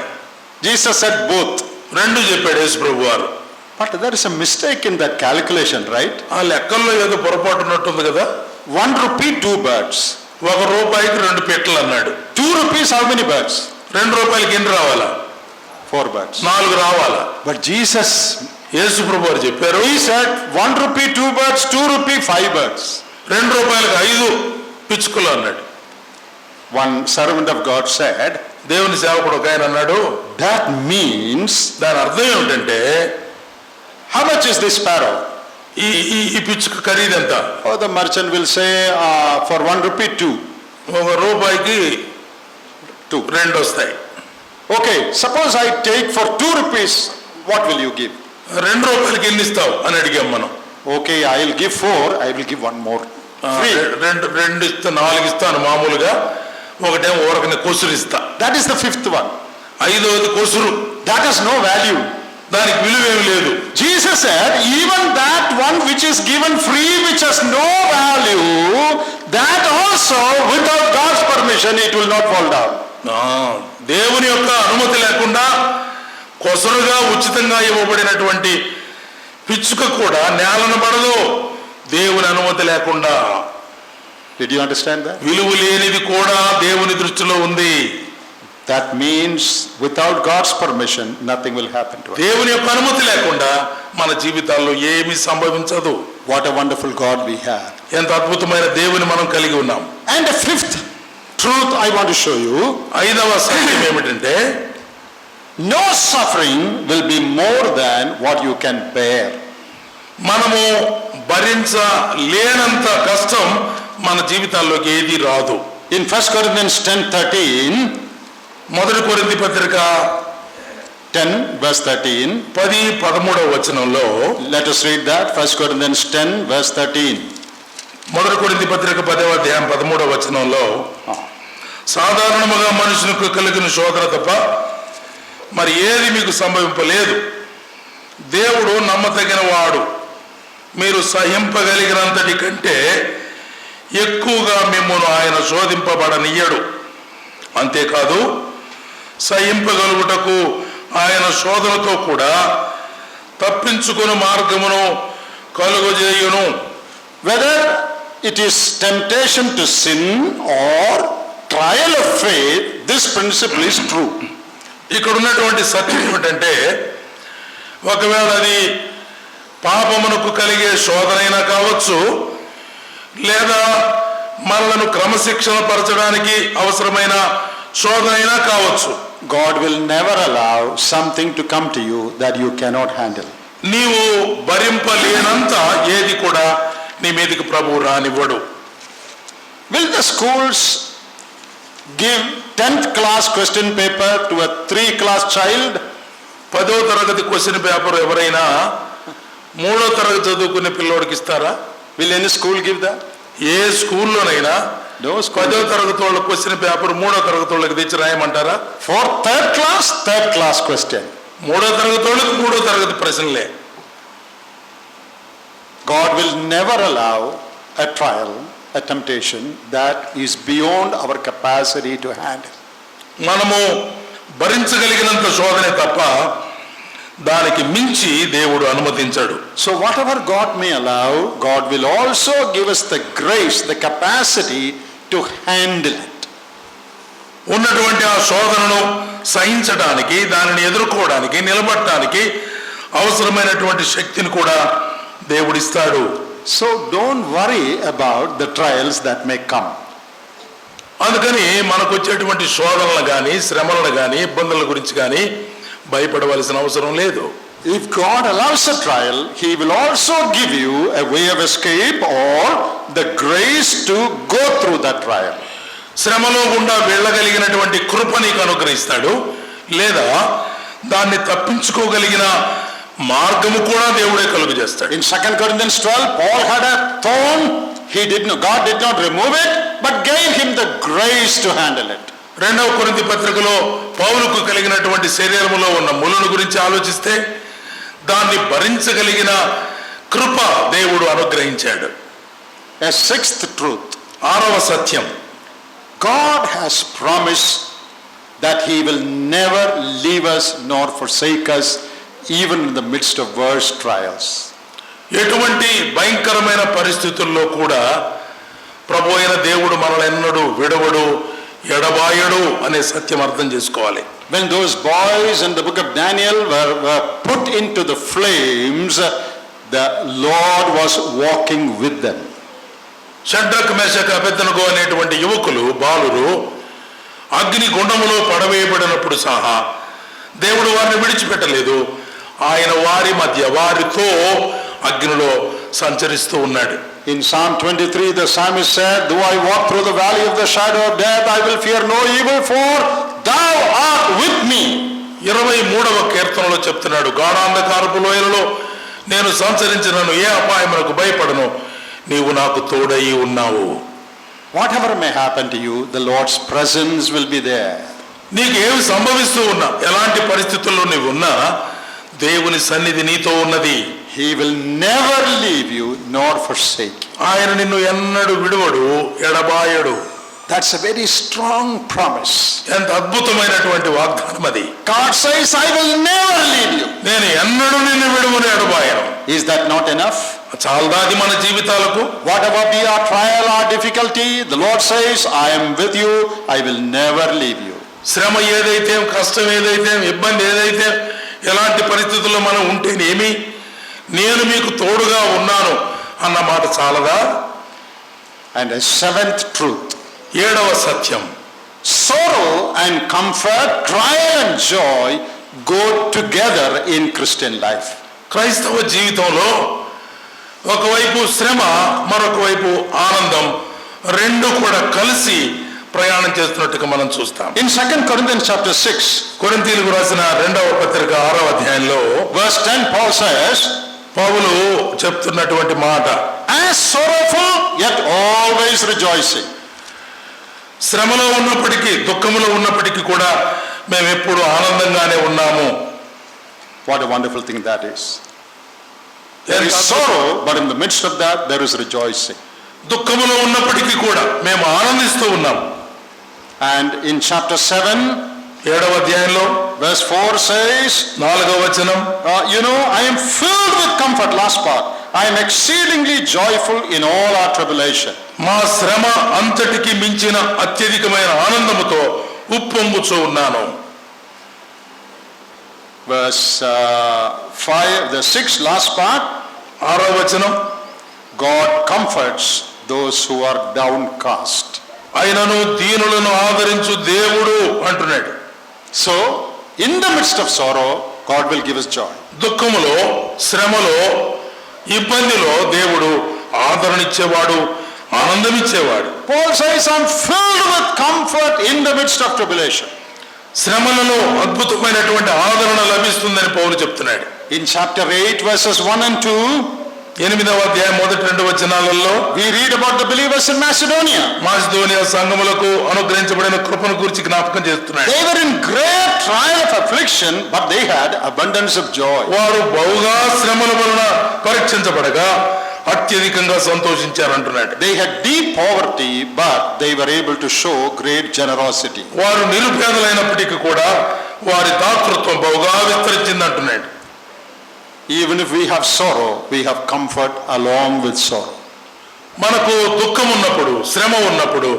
Speaker 3: Jesus said both.
Speaker 2: 2 చెప్పాడు యేసు ప్రభు వారు.
Speaker 3: But there is a mistake in that calculation, right?
Speaker 2: ఆ లెక్కల్లో ఏదో పొరపాటు ఉన్నట్టుంది కదా.
Speaker 3: 1 rupee, 2 birds.
Speaker 2: 1 రూపాయికి 2 పెట్టెలు అన్నాడు.
Speaker 3: 2 rupees, how many birds?
Speaker 2: 2 రూపాయలకి ఎన్ని రావాలా?
Speaker 3: 4 birds.
Speaker 2: 4 రావాలా?
Speaker 3: But Jesus,
Speaker 2: యేసు ప్రభు వారు చెప్పారు,
Speaker 3: he said 1 rupee, 2 birds, 2 rupee, 5 birds.
Speaker 2: 2 రూపాయలకు 5 పిచ్చుకలు అన్నాడు.
Speaker 3: One servant of God said,
Speaker 2: దేవుని సేవకుడు ఒక ఆయన అన్నాడు,
Speaker 3: that means,
Speaker 2: దాని అర్థం ఏమిటంటే,
Speaker 3: how much is this sparrow?
Speaker 2: ఈ పిచ్చుక ఖరీదెంత?
Speaker 3: Oh, the merchant will say, for 1 rupee, 2.
Speaker 2: 1 రూపాయికి
Speaker 3: 2.
Speaker 2: 2 వస్తాయి.
Speaker 3: Okay, suppose I take for 2 rupees, what will you give?
Speaker 2: 2 రూపాయలకి ఎన్ని ఇస్తావు అని అడిగాం మనం.
Speaker 3: Okay, I will give 4, I will give 1 more.
Speaker 2: 2 ఇస్తా, 4 ఇస్తాను మామూలుగా, ఒకటేమో ఊరకనే కొసురు ఇస్తా.
Speaker 3: That is the 5th one.
Speaker 2: 5వది కొసురు,
Speaker 3: That has no value.
Speaker 2: దానికి విలువేమి లేదు.
Speaker 3: Jesus said, even that one which is given free, which has no value, that also without God's permission it will not fall down.
Speaker 2: దేవుని యొక్క అనుమతి లేకుండా కొసరుగా ఉచితంగా ఇవ్వబడినటువంటి పిచ్చుక కూడా నేలన పడదు, దేవుని అనుమతి లేకుండా.
Speaker 3: Did you understand that?
Speaker 2: విలువ లేనిది కూడా దేవుని దృష్టిలో ఉంది.
Speaker 3: That means without God's permission nothing will happen to us.
Speaker 2: దేవుని యొక్క అనుమతి లేకుండా మన జీవితాల్లో ఏమీ సంభవించదు.
Speaker 3: What a wonderful God we have.
Speaker 2: ఎంత అద్భుతమైన దేవుని మనం కలిగి ఉన్నాం.
Speaker 3: And the 5th truth I want to show you,
Speaker 2: 5వ సత్యం ఏమిటంటే,
Speaker 3: no suffering will be more than what you can bear.
Speaker 2: మనము భరించలేనంత కష్టం మన జీవితాల్లోకి ఏది రాదు.
Speaker 3: In 1 Corinthians 10:13,
Speaker 2: 1 కొరింథీ పత్రిక
Speaker 3: 10 verse 13,
Speaker 2: 10-13వ వచనంలో,
Speaker 3: let us read that. 1 Corinthians 10 verse 13.
Speaker 2: 1 కొరింథీ పత్రిక 10వ అధ్యాయం 13వ వచనంలో, సాధారణముగా మనుషులకు కలిగిన శోధన తప్ప మరి ఏది మీకు సంభవింపలేదు. దేవుడు నమ్మదగిన వాడు, మీరు సహింపగలిగినంతటి కంటే ఎక్కువగా మిమ్మును ఆయన శోధింపబడనియ్యడు. అంతేకాదు సహింపగలుగుటకు ఆయన శోధనతో కూడా తప్పించుకుని మార్గమును కలుగజేయును.
Speaker 3: Whether it is temptation to sin or trial of faith, this principle is true.
Speaker 2: ఇక్కడ ఉన్నటువంటి సత్యం ఏమిటంటే, ఒకవేళ అది పాపమునకు కలిగే శోధనైనా కావచ్చు, లేదా మనలను క్రమశిక్షణ పరచడానికి అవసరమైన శోధనైనా కావచ్చు.
Speaker 3: God will never allow something to come to you that you cannot handle.
Speaker 2: నీవు భరింపలేనంత ఏది కూడా నీ మీదకి ప్రభువు రానివ్వడు.
Speaker 3: Will the schools give 10th class question paper to a 3 class child?
Speaker 2: 10వ తరగతి క్వశ్చన్ పేపర్ ఎవరైనా 3వ తరగతి చదువుకునే పిల్లోడికి ఇస్తారా?
Speaker 3: Will any school give that?
Speaker 2: A స్కూల్లోనైనా
Speaker 3: No school.
Speaker 2: 10వ తరగతి వాళ్ళ క్వశ్చన్ పేపర్ 3వ తరగతి వాళ్ళకి తెచ్చి రాయమంటారా?
Speaker 3: For third class question.
Speaker 2: 3వ తరగతి వాళ్ళకి 3వ తరగతి ప్రశ్నలే.
Speaker 3: God will never allow a trial, a temptation that is beyond our capacity to handle.
Speaker 2: మనము భరించగలిగినంత శోధనే తప్ప దానికి మించి దేవుడు అనుమతించాడు.
Speaker 3: So whatever God may allow, God will also give us the grace, the capacity to handle it.
Speaker 2: ఉన్నటువంటి ఆ శోధనను సహించడానికి, దానిని ఎదుర్కోవడానికి, నిలబడటానికి అవసరమైనటువంటి శక్తిని కూడా దేవుడిస్తాడు.
Speaker 3: So don't worry about the trials that may come.
Speaker 2: అందుకని మనకు వచ్చేటువంటి శోధనలు కానీ, శ్రమలను కానీ, ఇబ్బందుల గురించి కానీ భయపడవలసిన అవసరం లేదు.
Speaker 3: If God allows a trial, He will also give you a way of escape or the grace to go through that trial.
Speaker 2: శ్రమలో గుండా వెళ్ళగలిగినటువంటి కృప నీకు అనుగ్రహిస్తాడు, లేదా దాన్ని తప్పించుకోగలిగిన మార్గము కూడా దేవుడే కలుగజేస్తాడు.
Speaker 3: In 2 Corinthians 12, Paul had a thorn. God did not remove it, but gave him the grace to handle it.
Speaker 2: 2వ కొరింథీ పత్రికలో పౌలుకు కలిగినటువంటి శరీరములో ఉన్న ముళ్ళను గురించి ఆలోచిస్తే దాన్ని భరించగలిగిన కృప దేవుడు అనుగ్రహించాడు.
Speaker 3: A sixth truth.
Speaker 2: 6వ సత్యం,
Speaker 3: God has promised that He will never leave us nor forsake us even in the midst of worst trials.
Speaker 2: ఎటువంటి భయంకరమైన పరిస్థితుల్లో కూడా ప్రభు అయిన దేవుడు మనల్ని ఎన్నడూ విడవడు, ఎడబాయడు అనే సత్యం అర్థం చేసుకోవాలి.
Speaker 3: When those boys in the book of Daniel were put into the flames, the Lord was walking with them.
Speaker 2: Shadrach Meshach అబేద్నెగో అనేటువంటి యువకులు, బాలురు అగ్ని గుండములో పడవేయబడినప్పుడు సహా దేవుడు వారిని విడిచిపెట్టలేదు. ఆయన వారి మధ్య, వారితో అగ్నిలో సంచరిస్తూ ఉన్నాడు.
Speaker 3: In Psalm 23, the psalmist said, "Though I walk through the valley of the shadow of death, I will fear no evil, for thou art with me."
Speaker 2: 23వ కీర్తనలో చెప్తున్నాడు, గాఢాంధకారపు లోయలలో నేను సంచరించినను ఏ అపాయమునకు భయపడను, నీవు నాకు తోడై ఉన్నావు.
Speaker 3: Whatever may happen to you, the Lord's presence will be there.
Speaker 2: నీకు ఏమి సంభవిస్తూ ఉన్నా, ఎలాంటి పరిస్థితుల్లో నీవు ఉన్నా, దేవుని సన్నిధి నీతో ఉన్నది.
Speaker 3: He will never leave you nor forsake you.
Speaker 2: ఆయన నిన్ను ఎన్నడూ విడువడు, ఎడబాయడు.
Speaker 3: That's a very strong promise.
Speaker 2: ఎంత అద్భుతమైనటువంటి వాగ్దానం అది.
Speaker 3: God says, "I will never leave you."
Speaker 2: నేను ఎన్నడూ నిన్ను విడువను, ఎడబాయను.
Speaker 3: Is that not enough?
Speaker 2: చాలదా అది మన జీవితాలకు?
Speaker 3: Whatever be our trial or difficulty, the Lord says, "I am with you, I will never leave you."
Speaker 2: శ్రమ ఏదైతే, కష్టం ఏదైతే, ఇబ్బంది ఏదైతే, ఎలాంటి పరిస్థితుల్లో మనం ఉంటేనేమి, నేను మీకు తోడుగా ఉన్నాను అన్న మాట చాలదా?
Speaker 3: And a seventh truth.
Speaker 2: 7వ సత్యం,
Speaker 3: Sorrow and comfort, trial and joy go together in Christian life.
Speaker 2: క్రైస్తవ జీవితంలో ఒకవైపు శ్రమ, మరొక వైపు ఆనందం, రెండు కూడా కలిసి ప్రయాణం చేస్తున్నట్టుగా మనం చూస్తాం.
Speaker 3: In 2 Corinthians chapter 6,
Speaker 2: కొరింథీయులకు రాసిన 2వ పత్రిక 6వ అధ్యాయంలో
Speaker 3: verse 10, Paul says,
Speaker 2: పౌలు చెప్తున్నటువంటి మాట,
Speaker 3: "As sorrowful, yet always rejoicing."
Speaker 2: శ్రమలో ఉన్నప్పటికీ, దుఃఖములో ఉన్నప్పటికీ కూడా మేము ఎప్పుడు ఆనందంగానే ఉన్నాము.
Speaker 3: What a wonderful thing that is. There is sorrow, but in the midst of that, there is rejoicing.
Speaker 2: దుఃఖములో ఉన్నప్పటికీ కూడా మేము ఆనందిస్తూ ఉన్నాం.
Speaker 1: And in chapter 7,
Speaker 2: 7వ అధ్యాయంలో
Speaker 1: verse 4 says,
Speaker 2: 4వ వచనం,
Speaker 1: I am filled with comfort, last part. I am exceedingly joyful in all our tribulation.
Speaker 2: మా శ్రమ అంతటికి మించిన అత్యధికమైన ఆనందముతో ఉప్పొంగుచూ ఉన్నాను.
Speaker 1: Verse 5, the 6th last part,
Speaker 2: 6వ వచనం,
Speaker 1: God comforts those who are downcast.
Speaker 2: ఆయనను దీనులను ఆదరించు దేవుడు అంటున్నాడు.
Speaker 1: So, in the midst of sorrow, God will give us joy.
Speaker 2: దుఃఖములో, శ్రమలో, ఇబ్బందిలో దేవుడు ఆదరణిచ్చేవాడు, ఆనందమిచ్చేవాడు.
Speaker 1: Paul says, I'm filled with comfort in the midst of tribulation.
Speaker 2: శ్రమలలో అద్భుతమైనటువంటి ఆదరణ లభిస్తుందని పౌలు చెప్తున్నాడు.
Speaker 1: In chapter 8, verses 1 and 2,
Speaker 2: 8వ అధ్యాయం మొదటి 2 వచనాలలో
Speaker 1: we read about the believers in Macedonia.
Speaker 2: Macedonia సంఘములకు అనుగ్రహించబడిన కృపను గురించి జ్ఞాపకం చేస్తున్నాడు.
Speaker 1: They were in great trial of affliction, but they had abundance of joy.
Speaker 2: వారు బహుగా శ్రమల వలన పరీక్షించబడగా అత్యధికంగా సంతోషించారంటున్నాడు.
Speaker 1: They had deep poverty, but they were able to show great generosity.
Speaker 2: వారు నిరుపేదలైనప్పటికీ కూడా వారి దాతృత్వం బహుగా విస్తరించిందంటున్నాడు.
Speaker 1: Even if we have sorrow, we have comfort along with sorrow.
Speaker 2: మనకు దుఃఖం ఉన్నప్పుడు, శ్రమ ఉన్నప్పుడు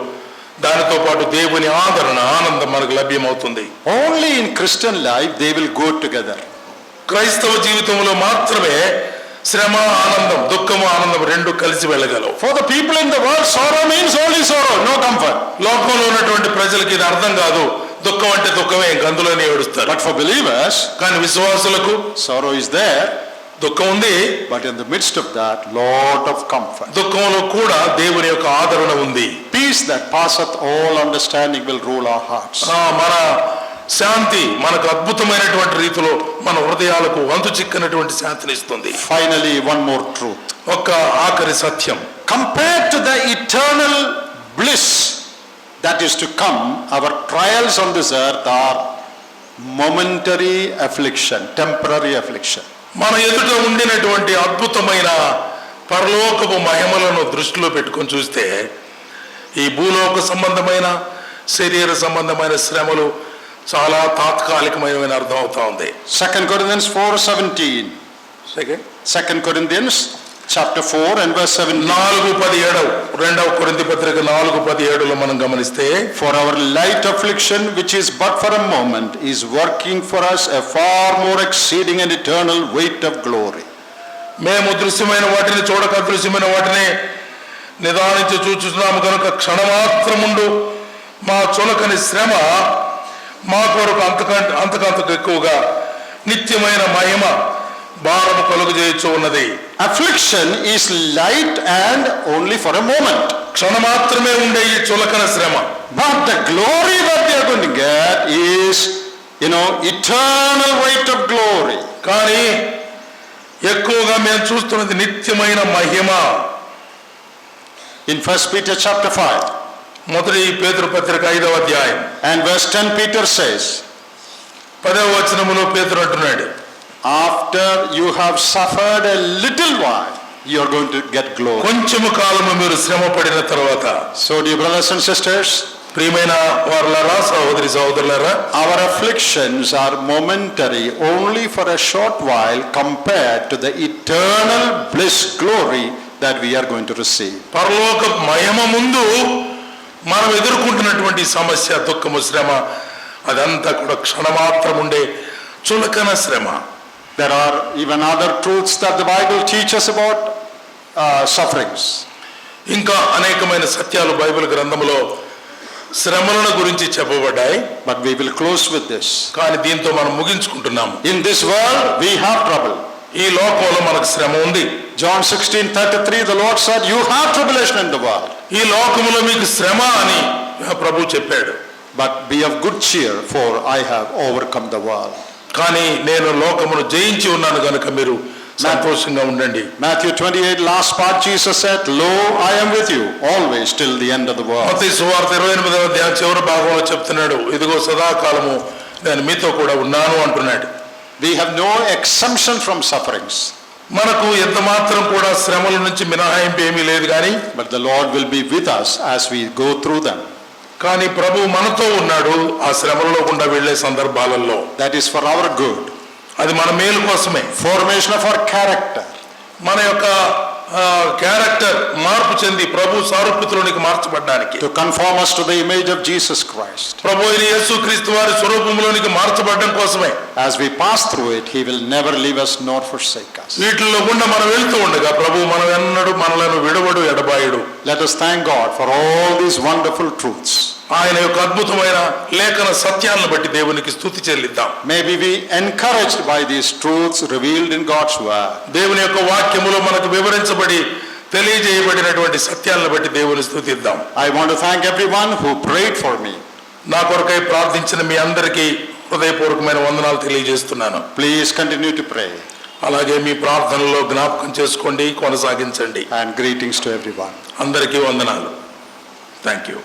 Speaker 2: దానితో పాటు దేవుని ఆదరణ, ఆనందం మనకు లభ్యమవుతుంది.
Speaker 1: Only in Christian life they will go together.
Speaker 2: క్రైస్తవ జీవితంలో మాత్రమే శ్రమ, ఆనందం, దుఃఖము, ఆనందం రెండు కలిసి వెళ్ళగలవు.
Speaker 1: For the people in the world, sorrow means only sorrow, no comfort.
Speaker 2: లోకంలో ఉన్నటువంటి ప్రజలకి ఇది అర్థం కాదు. దుఃఖం అంటే దుఃఖమే, గందులోనే ఏడుస్తారు.
Speaker 1: But for believers,
Speaker 2: కానీ విశ్వాసులకు
Speaker 1: sorrow is there,
Speaker 2: దుఃఖం ఉంది,
Speaker 1: but in the midst of that, lot of comfort.
Speaker 2: దుఃఖంలో కూడా దేవుని యొక్క ఆదరణ ఉంది.
Speaker 1: Peace that passeth all understanding will rule our hearts.
Speaker 2: మన శాంతి మనకు అద్భుతమైనటువంటి రీతిలో మన హృదయాలకు అంతు చిక్కనటువంటి శాంతిని ఇస్తుంది.
Speaker 1: Finally, one more truth.
Speaker 2: ఒక ఆఖరి సత్యం,
Speaker 1: Compared to the eternal bliss that is to come, our trials on this earth are momentary affliction, temporary affliction.
Speaker 2: మన ఎదుట ఉండినటువంటి అద్భుతమైన పరలోకపు మహిమలను దృష్టిలో పెట్టుకొని చూస్తే ఈ భూలోక సంబంధమైన, శరీర సంబంధమైన శ్రమలు చాలా తాత్కాలికమైన అర్థం అవుతా ఉంది.
Speaker 1: 2 Corinthians 4:17. 2 Corinthians chapter 4 and verse 17.
Speaker 2: 4:17, 2వ కొరింథీ పత్రిక 4:17లో మనం గమనిస్తే,
Speaker 1: For our light affliction, which is but for a moment, is working for us a far more exceeding and eternal weight of glory.
Speaker 2: మేము దృశ్యమైన వాటిని చూడక అదృశ్యమైన వాటిని నిదానించి చూచుతున్నాము కనుక క్షణమాత్రముండు మా చులకని శ్రమ మా కొరకు అంతకంతకు ఎక్కువగా నిత్యమైన మహిమ భారము కలుగు చేయొచ్చు ఉన్నది.
Speaker 1: Affliction is light and only for a moment.
Speaker 2: క్షణమాత్రమే ఉండే ఈ చులకన శ్రమ,
Speaker 1: But the glory that we are going to get is, eternal weight of glory.
Speaker 2: కానీ ఎక్కువగా మేము చూస్తున్నది నిత్యమైన మహిమ.
Speaker 1: In 1 Peter chapter 5
Speaker 2: మొదటి పేతురు పత్రిక 5వ అధ్యాయం
Speaker 1: and verse 10, Peter says,
Speaker 2: 10వ వచనములో పేతురు అంటున్నాడు,
Speaker 1: After you have suffered a little while, you are going to get glory.
Speaker 2: కొంచెము కాలము మీరు శ్రమ పడిన తర్వాత.
Speaker 1: So, dear brothers and sisters,
Speaker 2: ప్రియమైన వారలారా, సహోదరి సహోదరులారా,
Speaker 1: our afflictions are momentary only for a short while compared to the eternal bliss glory that we are going to receive.
Speaker 2: పరలోక మహిమ ముందు మనం ఎదుర్కొంటున్నటువంటి సమస్య, దుఃఖము, శ్రమ అదంతా కూడా క్షణమాత్రం ఉండే చులకన శ్రమ.
Speaker 1: There are even other truths that the Bible teaches about sufferings.
Speaker 2: ఇంకా అనేకమైన సత్యాలు బైబిల్ గ్రంథంలో శ్రమలను గురించి చెప్పబడ్డాయి.
Speaker 1: But we will close with this.
Speaker 2: కానీ దీంతో మనం ముగించుకుంటున్నాము.
Speaker 1: In this world we have trouble.
Speaker 2: ఈ లోకంలో మనకు శ్రమ ఉంది.
Speaker 1: John 16:33, the Lord said, you have tribulation in the world.
Speaker 2: ఈ లోకములో మీకు శ్రమ అని ప్రభు చెప్పాడు.
Speaker 1: But be of good cheer, for I have overcome the world.
Speaker 2: కానీ నేను లోకమును జయించి ఉన్నాను కనుక మీరు సంతోషంగా ఉండండి.
Speaker 1: Matthew 28, last part, Jesus said, Lo, I am with you always till the end of the world.
Speaker 2: మత్తయి సువార్త 28వ అధ్యాయం చివరి భాగంలో చెప్తున్నాడు, ఇదిగో సదాకాలము నేను మీతో కూడా ఉన్నాను అంటున్నాడు.
Speaker 1: We have no exemption from sufferings.
Speaker 2: మనకు ఎంత మాత్రం కూడా శ్రమల నుంచి మినహాయింపు ఏమీ లేదు, కానీ
Speaker 1: But the Lord will be with us as we go through them.
Speaker 2: కానీ ప్రభు మనతో ఉన్నాడు ఆ శ్రమలలో గుండా వెళ్లే సందర్భాలలో.
Speaker 3: That is for our good.
Speaker 2: అది మన మేలు కోసమే.
Speaker 3: Formation of our character.
Speaker 2: మన యొక్క క్యారెక్టర్ మార్పు చెంది ప్రభు సారూప్యతలోనికి మార్చబడ్డానికి.
Speaker 3: To conform us to the image of Jesus Christ.
Speaker 2: ప్రభు అయిన యేసుక్రీస్తు వారి స్వరూపంలోనికి మార్చబడడం కోసమే.
Speaker 3: As we pass through it, he will never leave us nor forsake us.
Speaker 2: వీటిల్లో గుండా మనం వెళ్తూ ఉండగా ప్రభు మనం ఎన్నడూ మనలను విడవడు ఎడబాయుడు.
Speaker 3: Let us thank God for all these wonderful truths.
Speaker 2: ఆయన యొక్క అద్భుతమైన లేఖన సత్యాలను బట్టి దేవునికి స్తుతి చెల్లిద్దాం.
Speaker 3: May we be encouraged by these truths revealed in God's word.
Speaker 2: దేవుని యొక్క వాక్యములో మనకు వివరించబడి తెలియజేయబడినటువంటి సత్యాలను బట్టి దేవుని స్తుతిద్దాం.
Speaker 3: I want to thank everyone who prayed for me.
Speaker 2: నా కొరకై ప్రార్థించిన మీ అందరికీ హృదయపూర్వకమైన వందనాలు తెలియజేస్తున్నాను.
Speaker 3: Please continue to pray.
Speaker 2: అలాగే మీ ప్రార్థనలో జ్ఞాపకం చేసుకోండి, కొనసాగించండి.
Speaker 3: And greetings to everyone.
Speaker 2: అందరికీ వందనాలు. Thank you.